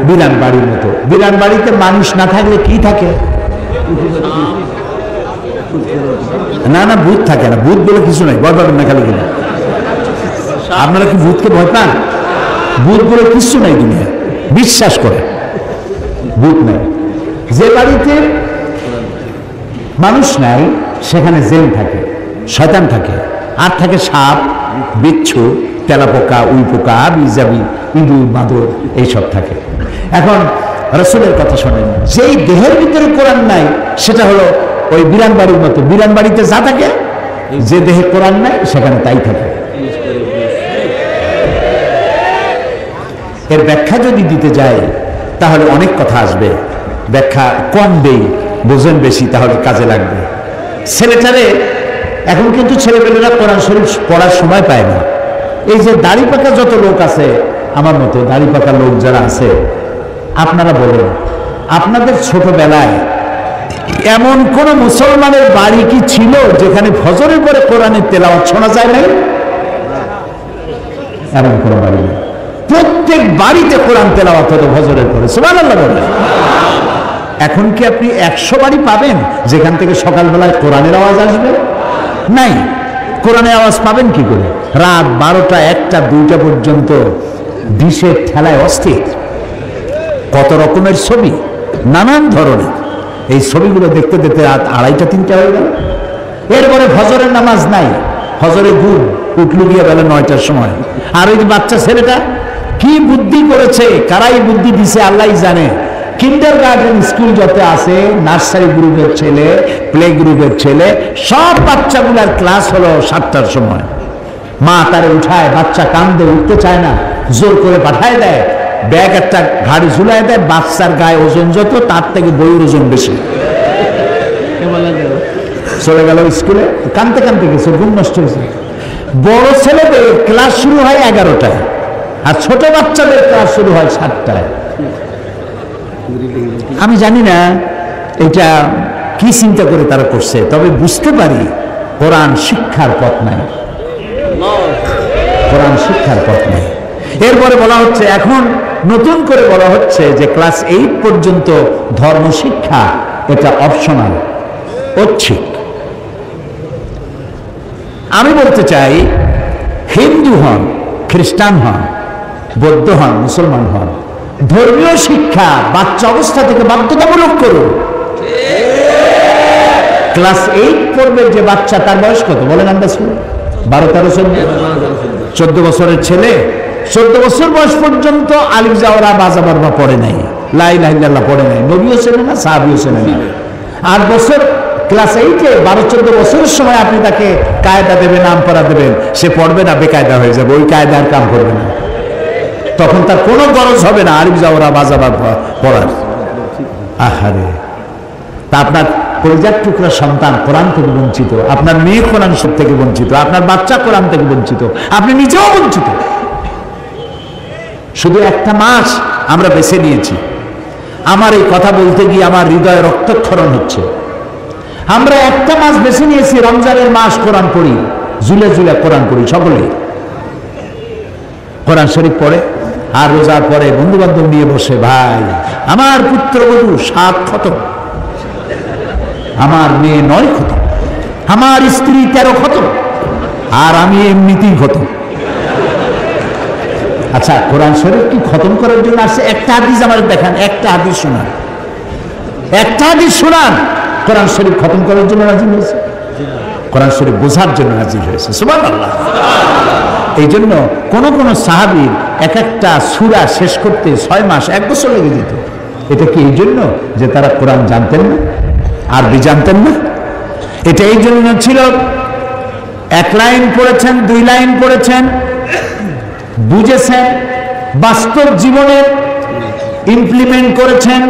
Speaker 1: বিরান বাড়ির মতো। বিরান বাড়িতে মানুষ না থাকলে কি থাকে? না না, ভূত থাকে না। ভূত বলে কিছু নাই, ভয় পাবেন না খালি কিনা। আপনারা কি ভূতকে ভয় পান? ভূত বলে কিছু নাই দুনিয়া, বিশ্বাস করে ভূত নাই। যে বাড়িতে মানুষ নাই সেখানে জিন থাকে, শয়তান থাকে, আর থাকে সাপ, বিচ্ছু, তেলাপোকা, উইপোকা, বিজাবি, ইঁদুর, বাঁদর, এইসব থাকে। এখন রাসূলের কথা শোনেন, যেই দেহের ভিতরে কোরআন নাই সেটা হলো ওই বিরান বাড়ির মতো। বিরান বাড়িতে যা থাকে, যে দেহে কোরআন নাই সেখানে তাই থাকে। এর ব্যাখ্যা যদি দিতে যায় তাহলে অনেক কথা আসবে, ব্যাখ্যা কম দেই, বোঝেন বেশি, তাহলে কাজে লাগবে। ছেলেটারে এখন কিন্তু ছেলেপেলেরা কোরআন শরীফ পড়ার সময় পায় না। এই যে দাড়ি পাকা যত লোক আছে, আমার মতো দাড়ি পাকা লোক যারা আছে, আপনারা বলেন, আপনাদের ছোটবেলায় এমন কোন মুসলমানের বাড়ি কি ছিল যেখানে ফজরের পরে কোরআনের তেলাওয়াত শোনা যায় নাই? এমন কোন বাড়ি নেই। প্রত্যেক বাড়িতে কোরআন তেলাওয়াত হতো ফজরের পরে, সুবহানাল্লাহ বলেন। এখন কি আপনি 100 বাড়ি পাবেন যেখান থেকে সকালবেলায় কোরআনের আওয়াজ আসবে? নাই। কোরআনের আওয়াজ পাবেন কি করে? রাত 12টা, 1টা, 2টা পর্যন্ত ডিশের ঠেলায় অস্থির, কত রকমের ছবি, নানান ধরনের। এই ছবিগুলো দেখতে দেখতে রাত 2:30, 3টা হয়ে গেল। এরপরে ফজরের নামাজ নাই, ফজরে ঘুম উঠল গিয়ে বেলা 9টার সময়। আর ওই যে বাচ্চা ছেলেটা কি বুদ্ধি করেছে, কারাই বুদ্ধি দিছে আল্লাহই জানে। কিন্ডারগার্টেন স্কুল যত আছে, নার্সারি গ্রুপের ছেলে, প্লে গ্রুপের ছেলে, সব বাচ্চাগুলার ক্লাস হলো 7টার সময়। মা তারে উঠায়, বাচ্চা কান্দে, উঠতে চায় না, জোর করে পাঠায় দেয়, ব্যাগ একটা ঘাড়ি ঝুলাই দেয়। বাচ্চার গায়ে ওজন যত, তার থেকে বইয়ের ওজন বেশি। চলে গেল স্কুলে, কানতে কানতে গেছে, ঘুম নষ্ট হয়েছে। বড় ছেলেদের ক্লাস শুরু হয় 11টায়, আর ছোট বাচ্চাদের ক্লাস শুরু হয় 7টায়। আমি জানি না এটা কি চিন্তা করে তারা করছে, তবে বুঝতে পারি কোরআন শিক্ষার পথ নাই, কোরআন শিক্ষার পথ নাই। এরপরে বলা হচ্ছে এখন নতুন করে বলা হচ্ছে যে ক্লাস 8 পর্যন্ত ধর্ম শিক্ষা এটা অপশনাল, ঐচ্ছিক। আমি বলতে চাই, হিন্দু হন, খ্রিস্টান হন, বৌদ্ধ হন, মুসলমান হন, ধর্মীয় শিক্ষা বাচ্চা অবস্থা থেকে বাধ্যতামূলক করুন। ক্লাস 8 পড়বে যে বাচ্চা, তার বয়স কত বলেন? আমরা ছিল 12, 13, 14 বছরের ছেলে 14 বছর বয়স পর্যন্ত আলিফ জাওরা বাজা বারবা পড়ে নাই, লা ইলাহা ইল্লাল্লাহ পড়ে নাই, নবীও ছিলেন না, সাহাবীও ছিলেন না। 8 বছর ক্লাস 8-এ 12-14 বছরের সময় আপনি তাকে কায়দা দেবেন, নাম পড়া দেবেন, সে পড়বে না, বেকায়দা হয়ে যাবে, ওই কায়দার কাম করবে না। তখন তার কোনো গরজ হবে না আলিফ জাওরা বাজা বারবা পড়ার। আহারে, তা আপনার কলিজার টুকরা সন্তান কোরআন থেকে বঞ্চিত, আপনার মেয়ে কোরআন থেকে বঞ্চিত, আপনার বাচ্চা কোরআন থেকে বঞ্চিত, আপনি নিজেও বঞ্চিত। শুধু একটা মাস আমরা বেছে নিয়েছি। আমার এই কথা বলতে গিয়ে আমার হৃদয়ে রক্তক্ষরণ হচ্ছে। আমরা একটা মাস বেছে নিয়েছি, রমজানের মাস কোরআন পড়ি, জুলে জুলে কোরআন পড়ি, সকলে কোরআন শরীফ পড়ে, আর রোজার পরে বন্ধু বান্ধব নিয়ে বসে, ভাই আমার পুত্রবধূ 7 খতম, আমার মেয়ে 9 খতম, আমার স্ত্রী 13 খতম, আর আমি এমনিতেই খতম। আচ্ছা, কোরআন শরীফ কি খতম করার জন্য আসছে? একটা হাদিস আমার দেখান, একটা হাদিস শোনান, একটা হাদিস শোনান। কোরআন শরীফ খতম করার জন্য নাজিল হয়েছে? কোরআন শরীফ বোঝার জন্য নাজিল হয়েছে। সুবহানাল্লাহ। এই জন্য কোন কোন সাহাবীর এক একটা সূরা শেষ করতে 6 মাস 1 বছর লেগে যেত। এটা কি এই জন্য যে তারা কোরআন জানতেন না, আরবি জানতেন না? এটা এই জন্য ছিল 1 লাইন পড়েছেন, 2 লাইন পড়েছেন, বুঝেছেন, বাস্তব জীবনে ইমপ্লিমেন্ট করেছেন,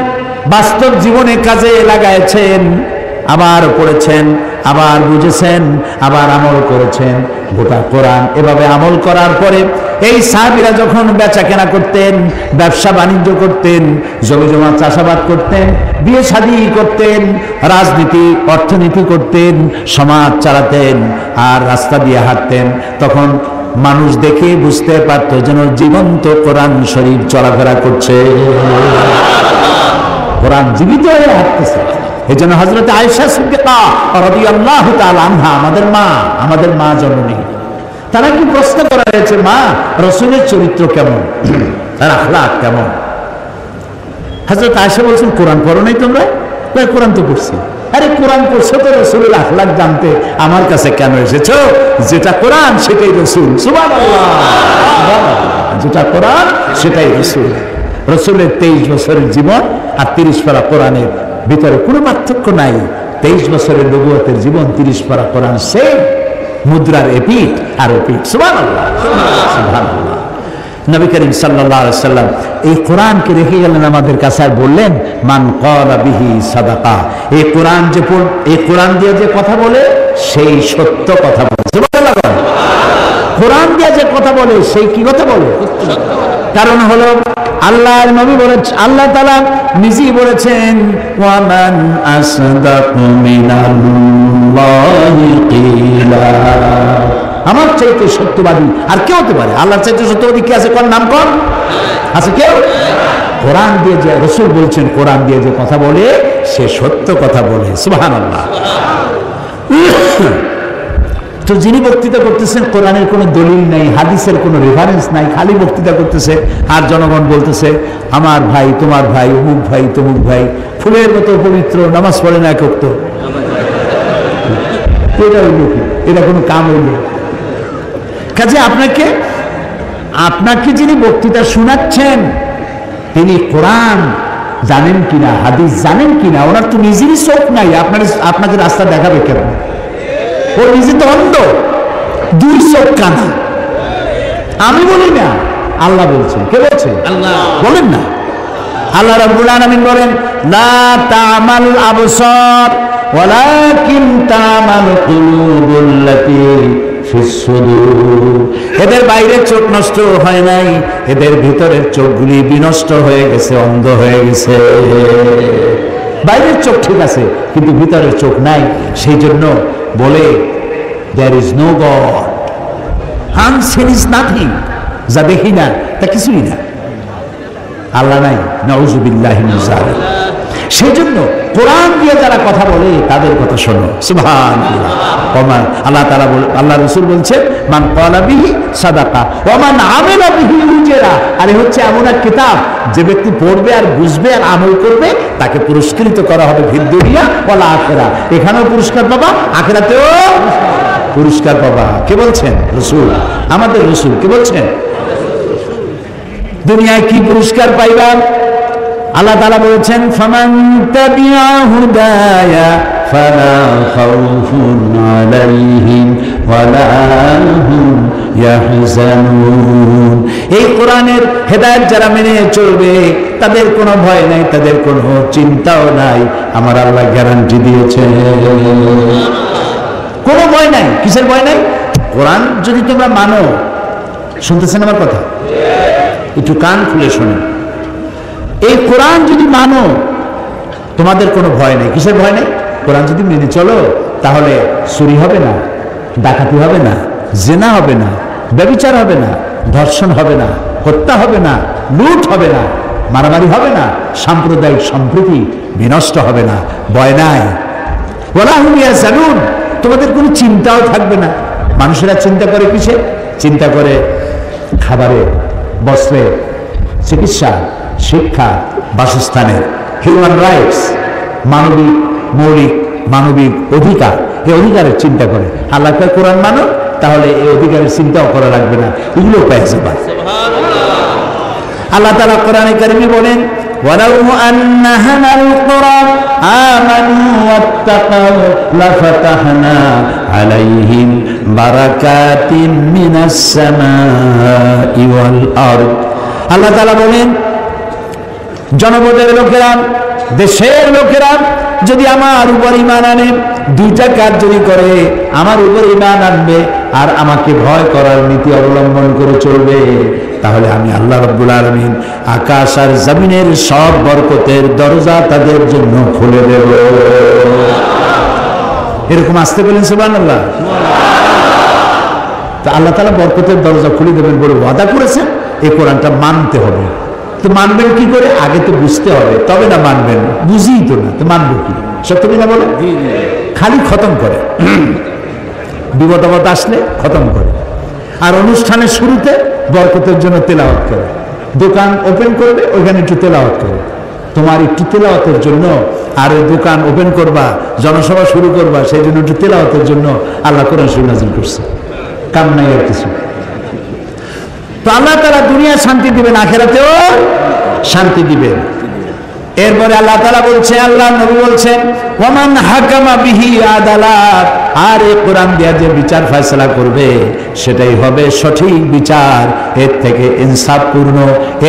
Speaker 1: বাস্তব জীবনে কাজে লাগাইছেন, আবার পড়েছেন, আবার বুঝেছেন, আবার আমল করেছেন। গোটা কোরআন এভাবে আমল করার পরে এই সাহাবীরা যখন বেচা কেনা করতেন, ব্যবসা বাণিজ্য করতেন, জমি জমা চাষাবাদ করতেন, বিয়ে শাদী করতেন, রাজনীতি অর্থনীতি করতেন, সমাজ চালাতেন, আর রাস্তা দিয়ে হাঁটতেন, তখন মানুষ দেখে বুঝতে পারত যেন জীবন্ত কোরআন শরীফ চলাফেরা করছে, কোরআন জীবিত হয়ে হাঁটতেছে। এই জন্য হযরত আয়েশা সিদ্দিকা রাদিয়াল্লাহু তাআলা আনহা, আমাদের মা জননী, তারা কি প্রশ্ন করা হয়েছে, মা রাসূলের চরিত্র কেমন, তার আখলাক কেমন? হযরত আয়েশা বলছেন, কোরআন পড়ো নাই তোমরা? কোরআন তো পড়ছি। আরে কোরআন পড়ছো তো রাসূলের আখলাক জানতে আমার কাছে কেন এসেছো? যেটা কোরআন সেটাই রাসূল। সুবহানাল্লাহ। যেটা কোরআন সেটাই রাসূল। রাসূলের 23 বছরের জীবন আর 30 পারা কোরআনের ভিতরে কোনো পার্থক্য নাই। 23 বছরের নবুয়তের জীবন, 30 পারা কোরআন, সেম, মুদ্রার এপিঠ আর ওপিঠ। সুবহানাল্লাহ, সুবহানাল্লাহ। নবী করিম সাল্লাল্লাহু আলাইহি সাল্লাম এই কোরআনকে রেখে গেলেন আমাদের কাছে, আর বললেন, মান ক্বালা বিহি সাদাকা। এই কোরআন যে এই কোরআন দিয়ে যে কথা বলে সেই সত্য কথা বলে। সুবহানাল্লাহ। কোরআন দিয়ে যে কথা বলে সেই কি কথা বলে? কারণ হলো আল্লাহর নবী বলেছেন, আল্লাহ তাআলা নিজেই বলেছেন, ওয়ামান আসদাকু মিনাল্লাহি কিলা। আমার চাইতে সত্যবাদী আর কে হতে পারে? আল্লাহর চাইতে সত্যবাদী কে আছে? কোন নাম কোন আছে? কেউ? কোরআন দিয়ে যে রাসূল বলছেন, কোরআন দিয়ে যে কথা বলে সে সত্য কথা বলে। সুবহানাল্লাহ। তো যিনি বক্তৃতা করতেছেন, কোরআনের কোনো দলিল নাই, হাদিসের কোনো রেফারেন্স নাই, খালি বক্তৃতা করতেছে, আর জনগণ বলতেছে, আমার ভাই, তোমার ভাই, অমুক ভাই, তমুক ভাই, ফুলের মতো পবিত্র, নামাজ পড়ে না এক ওয়াক্ত। এটা হইল কি? এটা কোনো কাম হইল? কাজে আপনাকে যিনি বক্তৃতা শোনাচ্ছেন তিনি কোরআন জানেন কিনা, হাদিস জানেন কিনা? ওনার তো নিজেরই চোখ নাই, আপনাকে রাস্তা দেখাবে কেন? ও নিজে তো অন্ধ, 2 চোখ কানা। আমি বলি না, আল্লাহ বলছেন। কে বলছে? আল্লাহ। বলেন না। আল্লাহ রাব্বুল আলামিন বলেন, লা তা'মাল আবসার ওয়ালাকিন তা'মাল কুলুবুল্লাতী ফিস সুদূর। এদের বাইরের চোখ নষ্ট হয় নাই, এদের ভিতরের চোখগুলি বিনষ্ট হয়ে গেছে, অন্ধ হয়ে গেছে। বাইরের চোখ ঠিক আছে কিন্তু ভিতরের চোখ নাই। সেই জন্য বলে, there is no God, unseen is nothing। যা দেখি না তা কিছুই না। আল্লাহ নাই, নাউযুবিল্লাহি মিন যালিক। সেই জন্য কোরআন দিয়ে যারা কথা বলে তাদের কথা শোনো, সুবহানাল্লাহ। আল্লাহ তাআলা আল্লাহ রাসূল বলছেন, মান ক্বালা বিহি সাদাকা ওয়া মান আমিলা বিহি উজরা। আরে হচ্ছে এমন এক কিতাব যে ব্যক্তি পড়বে আর বুঝবে আর আমল করবে তাকে পুরস্কৃত করা হবে ফিদ দুনিয়া ওয়াল আখিরা। এখানেও পুরস্কার পাবা, আখিরাতেও পুরস্কার পাবা। কে বলছেন? রাসূল, আমাদের রাসূল। কে বলছেন? দুনিয়ায় কি পুরস্কার পাইবা? আল্লাহ তাআলা বলেছেন, ফামান তাবিআ হুদায়া ফালা খাউফুন আলাইহিম ওয়ালা হুম ইয়াহজানুন। এই কোরআনের হেদায়েত যারা মেনে চলবে তাদের কোনো ভয় নাই, তাদের কোনো চিন্তাও নাই। আমার আল্লাহ গ্যারান্টি দিয়েছেন, কোনো ভয় নাই। কিসের ভয় নাই? কোরআন যদি তোমরা মানো, শুনতেছেন আমার কথা? একটু কান খুলে শোনেন। এই কোরআন যদি মানো তোমাদের কোনো ভয় নেই। কিসের ভয় নেই? কোরআন যদি মেনে চলো তাহলে চুরি হবে না, ডাকাতি হবে না, জেনা হবে না, ব্যভিচার হবে না, ধর্ষণ হবে না, হত্যা হবে না, লুট হবে না, মারামারি হবে না, সাম্প্রদায়িক সম্প্রীতি বিনষ্ট হবে না। ভয় নাই। ওয়ালা হুম ইয়াহজানুন। তোমাদের কোনো চিন্তাও থাকবে না। মানুষেরা চিন্তা করে কিসে? চিন্তা করে খাবারে, বস্ত্রে, চিকিৎসা, শিক্ষা, বাসস্থানের, হিউম্যান রাইটস, মানবিক মৌলিক মানবিক অধিকার। এই অধিকারের চিন্তা করে। আল্লাহ কয় কোরআন মানো, তাহলে এই অধিকারের চিন্তাও করা লাগবে না, এগুলো পেয়ে যাবে। আল্লাহ তাআলা কোরআনে কারিমে বলেন, ওয়ালাউ আন্না আহলাল কুরআন আমানু ওয়াত্তাকাউ লাফাতাহনা আলাইহিম বারাকাতিন মিনাস সামাই ওয়াল আরদ। আল্লাহ তাআলা বলেন, জনপদের লোকেরা, দেশের লোকেরা যদি আমার উপর ঈমান আনে, দুইটা কাজ যদি করে, আমার উপর ঈমান আনবে আর আমাকে ভয় করার নীতি অবলম্বন করে চলবে, তাহলে আমি আল্লাহ রাব্বুল আলামিন আকাশ আর জমিনের সব বরকতের দরজা তাদের জন্য খুলে দেব। এরকম আসতে বলেন সুবহানাল্লাহ। তা আল্লাহ তাআলা বরকতের দরজা খুলে দেবেন বলে ওয়াদা করেছেন। এই কোরআনটা মানতে হবে। তো মানবেন কি করে? আগে তো বুঝতে হবে, তবে না মানবেন। বুঝিই তো না, তো মানবো কি? সত্য কিনা বলে? খালি খতম করে, বিপদ আপদ আসলে খতম করে, আর অনুষ্ঠানের শুরুতে বরকতের জন্য তেলাওয়াত করে। দোকান ওপেন করবে, ওইখানে একটু তেলাওয়াত করে। তোমার একটু তেলাওয়াতের জন্য, আর ওই দোকান ওপেন করবা, জনসভা শুরু করবা, সেই জন্য একটু তেলাওয়াতের জন্য আল্লাহ কোরআন শরীফ নাযিল করছে। কাম নাই আর কিছু। তো আল্লাহ তাআলা দুনিয়া শান্তি দিবেন, আখিরাতেও শান্তি দিবেন। এরপরে আল্লাহ তাআলা বলছে, আল্লাহ নবী বলছেন, ওয়ামান হাকামা বিহি আদালাত। আর এই কোরআন দিয়ে যে বিচার ফয়সালা করবে সেটাই হবে সঠিক বিচার। এর থেকে ইনসাফপূর্ণ,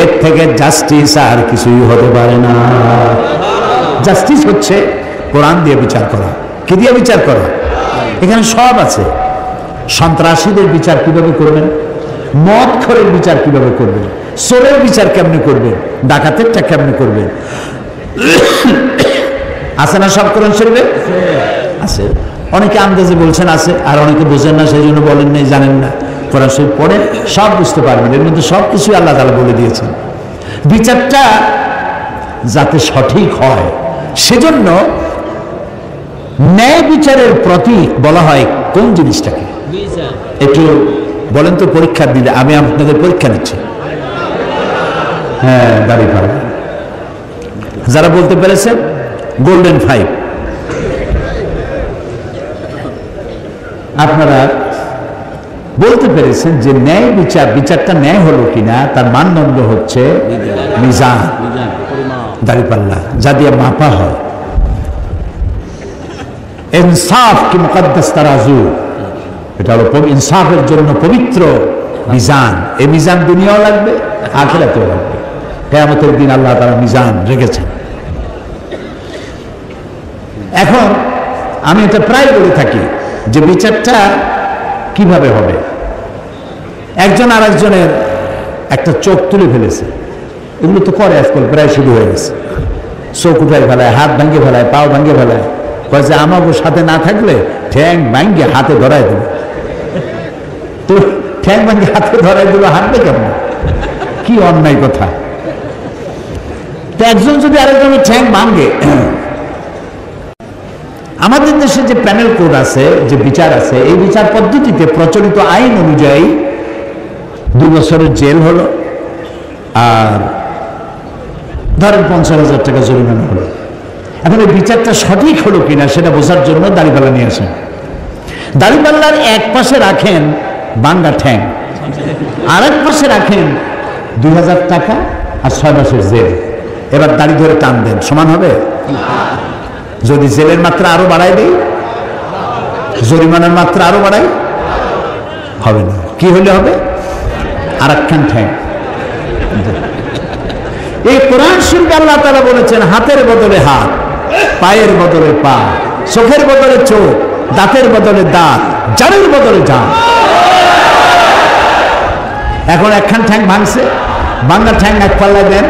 Speaker 1: এর থেকে জাস্টিস আর কিছুই হতে পারে না। জাস্টিস হচ্ছে কোরআন দিয়ে বিচার করা। কি দিয়ে বিচার করা? এখানে সব আছে। সন্ত্রাসীদের বিচার কিভাবে করবেন, মদখোরের বিচার কিভাবে করবেন, চোরের বিচার কেমনে করবেন, ডাকাতেরটা কেমনে করবেন, আছে না সব কোরআন শরীফে? আছে। অনেকে আন্দাজে বলছেন আছে, আর অনেকে বোঝেন না, সেই জন্য বলেন নাই, জানেন না। কোরআন শরীফ পড়ে সব বুঝতে পারবেন। এর মধ্যে সব কিছুই আল্লাহ তাআলা বলে দিয়েছেন। বিচারটা যাতে সঠিক হয় সেজন্য ন্যায় বিচারের প্রতীক বলা হয় কোন জিনিসটাকে? একটু বলেন তো, পরীক্ষা দিলে আমি আপনাদের পরীক্ষা নিচ্ছি। হ্যাঁ, দাঁড়িপাল্লা। যারা বলতে পেরেছেন গোল্ডেন 5। আপনারা বলতে পেরেছেন যে ন্যায় বিচার, বিচারটা ন্যায় হলো কিনা তার মানদণ্ড হচ্ছে মিজান, দাঁড়িপাল্লা, যা দিয়ে মাপা হয়। ইনসাফ কি মুকদ্দাস তারাজু, এটা হলো ইনসাফের জন্য পবিত্র মিজান। এই মিজান দুনিয়াও লাগবে, আখিরাতেও লাগবে। কিয়ামতের দিন আল্লাহ তাআলা মিজান রেখেছেন। এখন আমি এটা প্রায় বলে থাকি যে বিচারটা কিভাবে হবে। একজন আর একজনের একটা চোখ তুলে ফেলেছে, এগুলো তো করে আজকাল প্রায় শুরু হয়ে গেছে। চোখ উঠায় ফেলায়, হাত ভাঙ্গে ফেলায়, পাও ভাঙ্গে ফেলায়। কয় যে আমাকে সাথে না থাকলে ঠ্যাং ভাঙ্গে হাতে ধরায় দেবে। তো ঠ্যাং ভাঙ্গে হাতে ধরায় দিল, হাঁটবে কেমন? কি অন্যায় কথা! তো একজন যদি আরেকজনের ঠ্যাং ভাঙে, আমাদের দেশে যে প্যানেল কোড আছে, যে বিচার আছে, এই বিচার পদ্ধতিতে প্রচলিত আইন অনুযায়ী 2 বছরের জেল হলো আর ধরেন 50,000 টাকা জরিমানা হলো। এখন এই বিচারটা সঠিক হলো কিনা সেটা বোঝার জন্য দাড়িপাল্লা নিয়ে আসেন। দাড়িপাল্লার এক পাশে রাখেন বাঙ্গা ঠ্যাং, আর এক পাশে রাখেন 2,000 টাকা আর 6 মাসের জেল। এবার দাড়ি ধরে টান দেন, সমান হবে? যদি জেলের মাত্রা আরো বাড়াই দেই, জরিমানার মাত্রা আরো বাড়াই, হবে না। কি হলে হবে? আর একখান ঠ্যাং। এই কোরআন শরীফে আল্লাহ তাআলা বলেছেন, হাতের বদলে হাত, পায়ের বদলে পা, চোখের বদলে চোখ, দাঁতের বদলে দাঁত, জানের বদলে জান। এখন একখান ঠ্যাং ভাঙছে, ভাঙ্গা ঠ্যাং এক পাল্লায় দেন,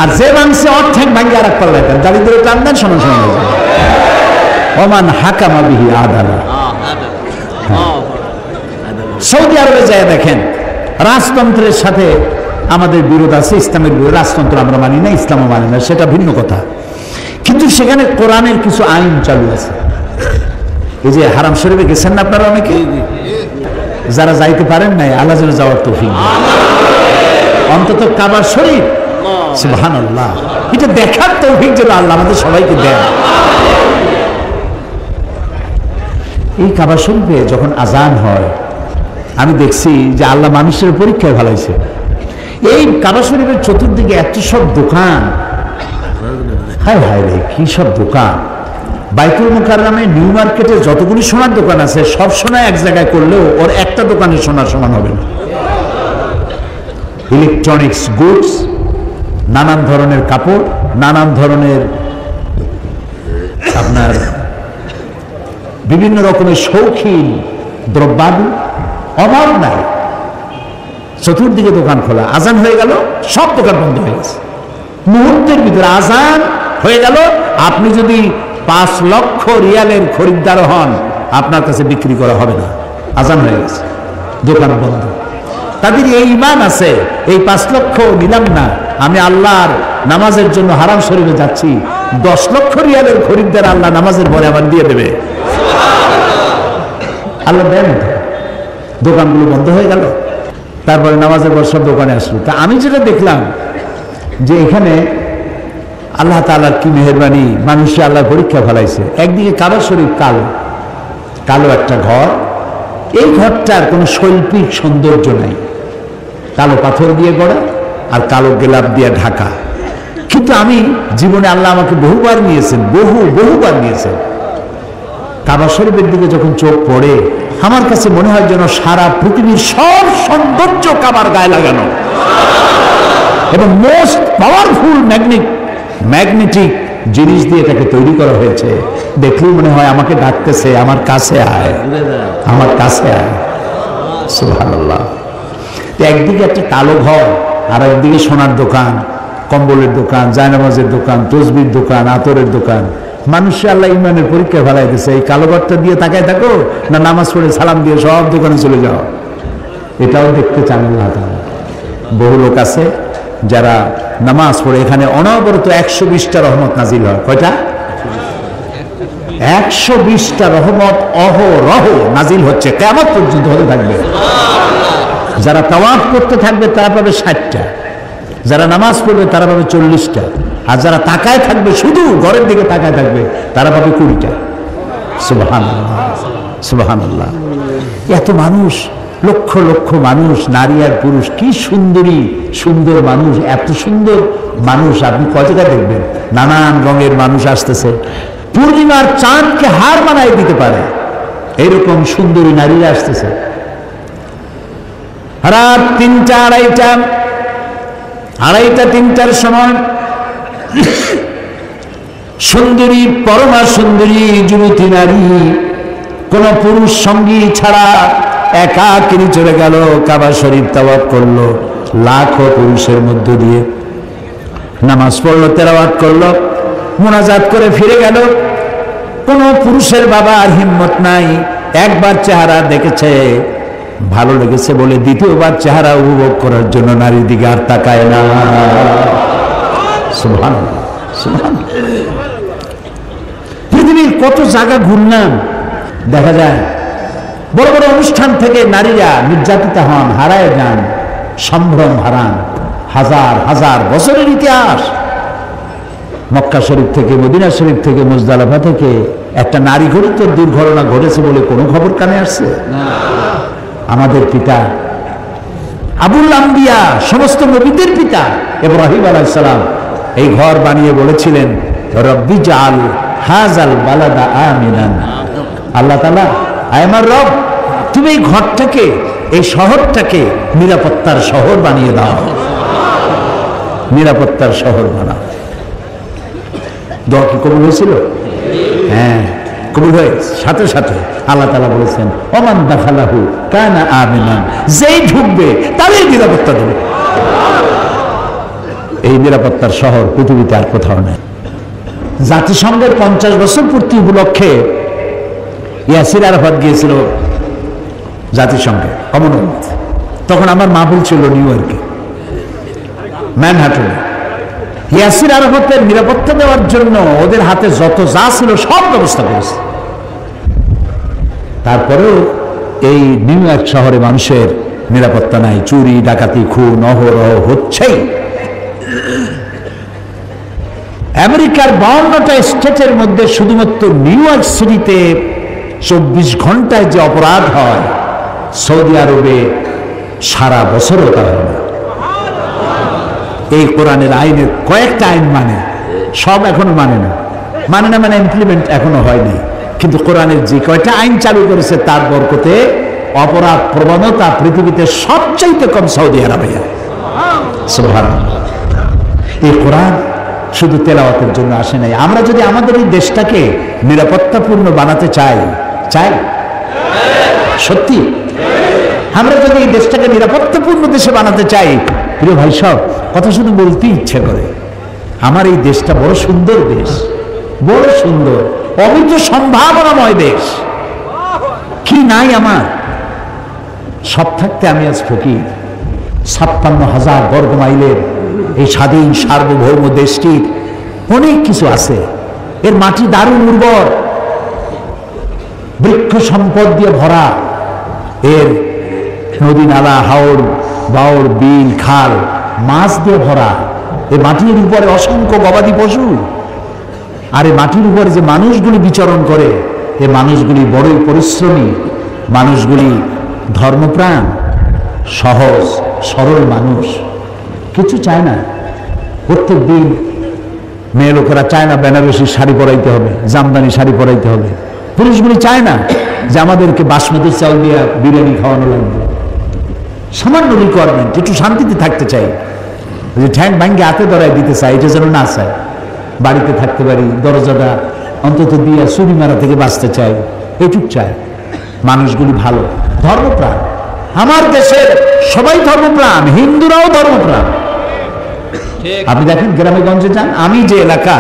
Speaker 1: আর যে ভাঙছে ওর ঠ্যাং ভাঙে আর এক পাল্লায় দেন, দাড়ি ধরে টান দেন, সমান সমান হয়ে যাবে। ওমান হাকামা বিহি আদালা। সৌদি আরবে যায় দেখেন, রাজতন্ত্রের সাথে আমাদের বিরোধ আছে, ইসলামের বিরোধ। রাজতন্ত্র আমরা মানি না, ইসলামও মানি না, সেটা ভিন্ন কথা। কিন্তু সেখানে কোরআনের কিছু আইন চালু আছে। এই যে হারাম শরীফে গেছেন না আপনারা অনেকে, যারা যাইতে পারেন নাই, আল্লাহ যেন যাওয়ার তৌফিক দেন। অন্তত কাবা শরীফ, সুবহানাল্লাহ, এটা দেখার তৌফিক যেন আল্লাহ আমাদের সবাইকে দেন। এই কাবা শরীফে যখন আজান হয়, আমি দেখছি যে আল্লাহ মানুষের পরীক্ষায় ভালাইছে। এই কাবা শরীফের চতুর্দিকে এত সব দোকান, হায় হায় রে, কি সব দোকান! বাইতুল মুকাররমে নিউ মার্কেটে যতগুলি সোনার দোকান আছে, সব সোনা এক জায়গায় করলেও ওর একটা দোকানের সোনার সমান হবে না। ইলেকট্রনিক্স গুডস, নানান ধরনের কাপড়, নানান ধরনের আপনার বিভিন্ন রকমের শৌখিন দ্রব্যাদি, অভাব নাই। চতুর্দিকে দোকান খোলা, আজান হয়ে গেল, সব দোকান বন্ধ হয়ে গেছে। মুহূর্তের ভিতরে আজান হয়ে গেল, আপনি যদি 5 লক্ষ রিয়ালের খরিদ্দার হন, আপনার কাছে বিক্রি করা হবে না, আজান হয়ে গেছে, দোকান বন্ধ। তাদের এই ঈমান আছে, এই 5 লক্ষ নিলাম না, আমি আল্লাহর নামাজের জন্য হারাম শরীফে যাচ্ছি, 10 লক্ষ রিয়ালের খরিদ্দার আল্লাহ নামাজের পরে আবার দিয়ে দেবে। আল্লাহ দেন, দোকানগুলো বন্ধ হয়ে গেল। তারপরে নামাজের পর সব দোকানে আসলো। তা আমি যেটা দেখলাম যে এখানে আল্লাহ তাআলার কি মেহেরবানি, মানুষে আল্লাহর পরীক্ষা ফেলাইছে। একদিকে কাবা শরীফ কালো, কালো একটা ঘর, এই ঘরটার কোনো শৈল্পিক সৌন্দর্য নাই, কালো পাথর দিয়ে গড়া আর কালো গেলাপ দিয়ে ঢাকা। কিন্তু আমি জীবনে আল্লাহ আমাকে বহুবার নিয়েছেন, বহুবার নিয়েছেন। কাবা শরীফের দিকে যখন চোখ পড়ে, আমার কাছে মনে হয় যেন সারা পৃথিবীর সব সৌন্দর্য কাবার গায়ে লাগানো, এবং মোস্ট পাওয়ারফুল ম্যাগনেটিক জিনিস দিয়ে এটাকে তৈরি করা হয়েছে। দেখলেই মনে হয় আমাকে ডাকতেছে, আমার কাছে আয়, আমার কাছে আয়। সুবহানাল্লাহ। একদিকে একটা কালো ঘর, আর একদিকে সোনার দোকান, কম্বলের দোকান, জায়নামাজের দোকান, তসবির দোকান, আতরের দোকান। মানুষে আল্লাহ ইমানের পরীক্ষা ফেলাই দিচ্ছে। এই কালো ঘরটা দিয়ে তাকায় থাকো, না নামাজ পড়ে সালাম দিয়ে সব দোকানে চলে যাও, এটাও দেখতে চান আল্লাহ তাআলা। বহু লোক আছে যারা নামাজ পড়ে, এখানে অনবরত 120টা রহমত নাজিল হয়। কয়টা? 120টা রহমত অহরহ নাজিল হচ্ছে, কিয়ামত পর্যন্ত হতে থাকবে। যারা তাওয়াফ করতে থাকবে তারা পাবে 60টা, যারা নামাজ পড়বে তারা পাবে 40টা, আর যারা তাকায় থাকবে, শুধু ঘরের দিকে তাকায় থাকবে, তারা পাবে 20টা। সুবহানাল্লাহ, সুবহানাল্লাহ। এত মানুষ, লক্ষ লক্ষ মানুষ, নারী আর পুরুষ, কি সুন্দরী সুন্দর মানুষ, এত সুন্দর মানুষ আপনি কত জায়গায় দেখবেন। নানান রঙের মানুষ আসতেছে, পূর্ণিমার চাঁদকে হার বানাই দিতে পারে এরকম সুন্দরী নারীরা আসতেছে। রাত 3টা, 3টার সময় সুন্দরী, পরমা সুন্দরী যুবতী নারী কোন পুরুষ সঙ্গী ছাড়া একাকিনী চলে গেল, কাবা শরীফ তাওয়াফ করলো, লাখো পুরুষের মধ্য দিয়ে নামাজ পড়লো, তেলাওয়াত করলো, মুনাজাত করে ফিরে গেল। কোন পুরুষের বাবা আর হিম্মত নাই, একবার চেহারা দেখেছে, ভালো লেগেছে বলে দ্বিতীয়বার চেহারা উপভোগ করার জন্য নারীর দিকে আর তাকায় না। সুবহানাল্লাহ, সুবহানাল্লাহ। পৃথিবীর কত জায়গা ঘুরলাম, দেখা যায় বড় বড় অনুষ্ঠান থেকে নারীরা নির্যাতিত হন, হারায় যান, সম্ভ্রম হারান। হাজার হাজার বছরের ইতিহাস। মক্কা শরীফ থেকে, মদিনা শরীফ থেকে, মুজদালিফা থেকে একটা নারী ঘটিত দুর্ঘটনা ঘটেছে বলে কোনো খবর কানে আসছে? আমাদের পিতা আবুল আম্বিয়া, সমস্ত নবীদের পিতা ইব্রাহিম আলাইহিস সালাম এই ঘর বানিয়ে বলেছিলেন, রব্বি জাআল হাযাল বালাদা আমিনান। আল্লাহ তাআলা, আয় আমার রব, তুমি এই ঘরটাকে, এই শহরটাকে নিরাপত্তার শহর বানিয়ে দাও, নিরাপত্তার শহর বানাও। দোয়া কি কবুল হয়েছিল? হ্যাঁ, কবুল হয়ে সাথে সাথে আল্লাহ তাআলা বলেছেন, ওমান দাখালাহু কানা আমিনান, যেই ঢুকবে তারই নিরাপত্তা দেবে। এই নিরাপত্তার শহর পৃথিবীতে আর কোথাও নেই। জাতিসংঘের 50 বছর পূর্তি উপলক্ষে ইয়াসির আরাফাত গিয়েছিল জাতিসংঘে, কমনওয়েলথ। তখন আমার মাহফিল ছিল নিউ ইয়র্কে, ম্যানহাটনে। ইয়াসির আরাফাতের নিরাপত্তা দেওয়ার জন্য ওদের হাতে যত যা ছিল সব ব্যবস্থা করেছে। তারপরেও এই নিউ ইয়র্ক শহরে মানুষের নিরাপত্তা নাই, চুরি ডাকাতি খুন অহরহ হচ্ছেই। আমেরিকার 52টা স্টেটের মধ্যে শুধুমাত্র নিউ ইয়র্ক সিটিতে 24 ঘন্টায় যে অপরাধ হয়, সৌদি আরবে সারা বছরও তা হয় না। এই কোরআনের আইনের কয়েকটা আইন মানে, সব এখনো মানে না, মানে ইমপ্লিমেন্ট এখনো হয়নি। কিন্তু কোরআনের যে কয়টা আইন চালু করেছে তার বরকতে অপরাধ প্রবণতা পৃথিবীতে সবচাইতে কম সৌদি আরবে। সুবহানাল্লাহ। এই কোরআন শুধু তেলাওয়াতের জন্য আসে নাই। আমরা যদি আমাদের এই দেশটাকে নিরাপত্তাপূর্ণ বানাতে চাই, সত্যি আমরা যদি এই দেশটাকে নিরাপত্তাপূর্ণ দেশে বানাতে চাই, প্রিয় ভাই সব কথা শুধু বলতে ইচ্ছে করে। আমার এই দেশটা বড় সুন্দর দেশ, বড় সুন্দর, অমিত সম্ভাবনাময় দেশ। কি নাই আমার? সব থাকতে আমি আজ ফকির। 56,000 বর্গ মাইলের এই স্বাধীন সার্বভৌম দেশটির অনেক কিছু আছে। এর মাটি দারুণ উর্বর, বৃক্ষ সম্পদ দিয়ে ভরা, এর নদী নালা, হাওর বাওর, বিল খাল, মাছ দিয়ে ভরা। এই মাটির উপরে অসংখ্য গবাদি পশু, আর এই মাটির উপরে যে মানুষগুলি বিচরণ করে, এই মানুষগুলি বড়ই পরিশ্রমী, মানুষগুলি ধর্মপ্রাণ, সহজ সরল মানুষ, কিছু চায় না। প্রত্যেক দিন মেয়ে লোকেরা চায় না বেনারসি শাড়ি পরাইতে হবে, জামদানি শাড়ি পরাইতে হবে। পুরুষগুলি চায় না যে আমাদেরকে বাসমতি চাউল দিয়ে বিরিয়ানি খাওয়ানো লাগবে। সামান্য রিকোয়ারমেন্ট, একটু শান্তিতে থাকতে চাই, যে ঠ্যাং ভাঙ্গে হাতে ধরায় দিতে চাই, এটা যেন না চায়। বাড়িতে থাকতে পারি, দরজাটা অন্তত দিয়ে চুরি মারা থেকে বাঁচতে চাই, এটুক চায়। মানুষগুলি ভালো, ধর্মপ্রাণ। আমার দেশের সবাই ধর্মপ্রাণ, হিন্দুরাও ধর্মপ্রাণ। আপনি দেখেন গ্রামে গঞ্জে যান, আমি যে এলাকা,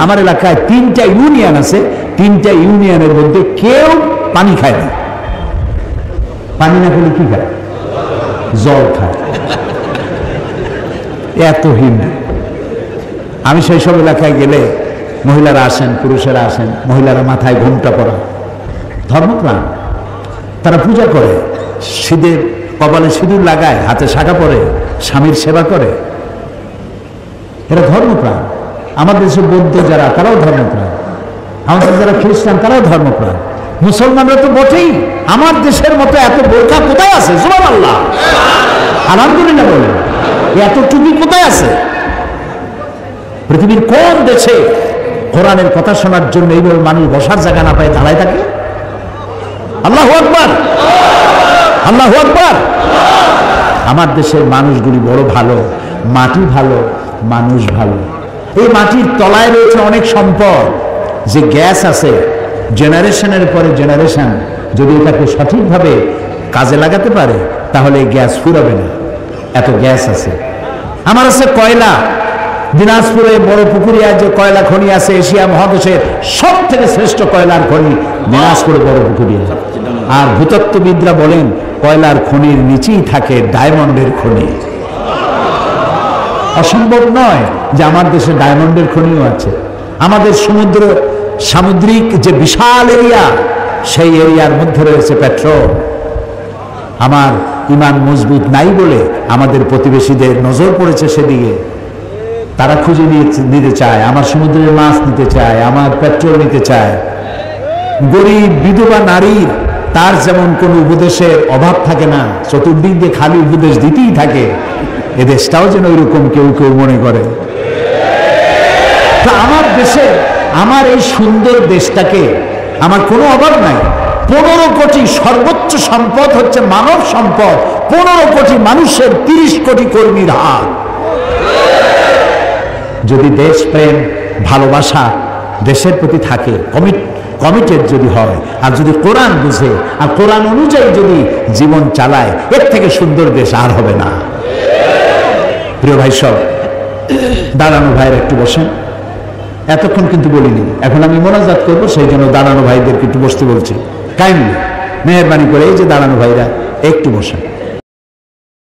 Speaker 1: আমার এলাকায় 3টা ইউনিয়ন আছে, 3টা ইউনিয়নের মধ্যে কেউ পানি খায় না। পানি না খেলে কি খায়? জল খায়। এত হিন্দু। আমি সেই সব এলাকায় গেলে মহিলারা আসেন, পুরুষেরা আসেন, মহিলারা মাথায় ঘোমটা পরা, ধর্মপ্রাণ। তারা পূজা করে, সিঁদুর কপালে সিঁদুর লাগায়, হাতে শাখা পরে, স্বামীর সেবা করে। এরা ধর্মপ্রাণ। আমাদের দেশের বৌদ্ধ যারা, তারাও ধর্মপ্রাণ। আমাদের যারা খ্রিস্টান, তারাও ধর্মপ্রাণ। মুসলমানরা তো বটেই। আমার দেশের মতো এত বোরকা কোথায় আছে? সুবহানাল্লাহ, আলহামদুলিল্লাহ বলেন। এত টুপি কোথায় আছে? পৃথিবীর কোন দেশে কোরআনের কথা শোনার জন্য এইভাবে মানুষ বসার জায়গা না পায় দাঁড়ায় থাকে? আল্লাহু আকবার, আল্লাহু আকবার। আমার দেশের মানুষগুলি বড় ভালো, মাটি ভালো, মানুষ ভালো। এই মাটির তলায় রয়েছে অনেক সম্পদ, যে গ্যাস আছে, জেনারেশনের পরে জেনারেশন যদি এটাকে সঠিকভাবে কাজে লাগাতে পারে তাহলে এই গ্যাস ফুরাবে না, এত গ্যাস আছে। আমার আছে কয়লা। দিনাজপুরে বড় পুকুরিয়া যে কয়লা খনি আছে, এশিয়া মহাদেশের সব থেকে শ্রেষ্ঠ কয়লার খনি দিনাজপুরে বড় পুকুরিয়া। আর ভূতত্ত্ববিদরা বলেন কয়লার খনির নিচেই থাকে ডায়মন্ডের খনি। অসম্ভব নয় যে আমার দেশে ডায়মন্ডের খনিও আছে। আমাদের সামুদ্রিক যে বিশাল এরিয়া, সেই এরিয়ার মধ্যে রয়েছে পেট্রোল। আমার ইমান মজবুত নাই বলে আমাদের প্রতিবেশীদের নজর পড়েছে সেদিকে, তারা খুঁজে নিতে চায়, আমার সমুদ্রের মাছ নিতে চায়, আমার পেট্রোল নিতে চায়। গরিব বিধবা নারীর তার যেমন কোনো উপদেশের অভাব থাকে না, চতুর্দিক দিয়ে খালি উপদেশ দিতেই থাকে, এ দেশটাও যেন ওইরকম কেউ কেউ মনে করে। আমার দেশে, আমার এই সুন্দর দেশটাকে আমার কোনো অভাব নাই। 15 কোটি সর্বোচ্চ সম্পদ হচ্ছে মানব সম্পদ। 15 কোটি মানুষের 30 কোটি কর্মীর হাত। যদি দেশপ্রেম ভালোবাসা দেশের প্রতি থাকে, কমিটেড যদি হয়, আর যদি কোরআন বুঝে আর কোরআন অনুযায়ী যদি জীবন চালায়, এর থেকে সুন্দর দেশ আর হবে না। প্রিয় ভাই সব, দাঁড়ানো ভাইয়ের একটু বসেন। এতক্ষণ কিন্তু বলিনি, এখন আমি মোনাজাত করবো, সেই জন্য দাঁড়ানো ভাইদেরকে একটু বসতে বলছি। কাইন্ডলি মেহরবানি করে এই যে দাঁড়ানো ভাইরা একটু বসেন।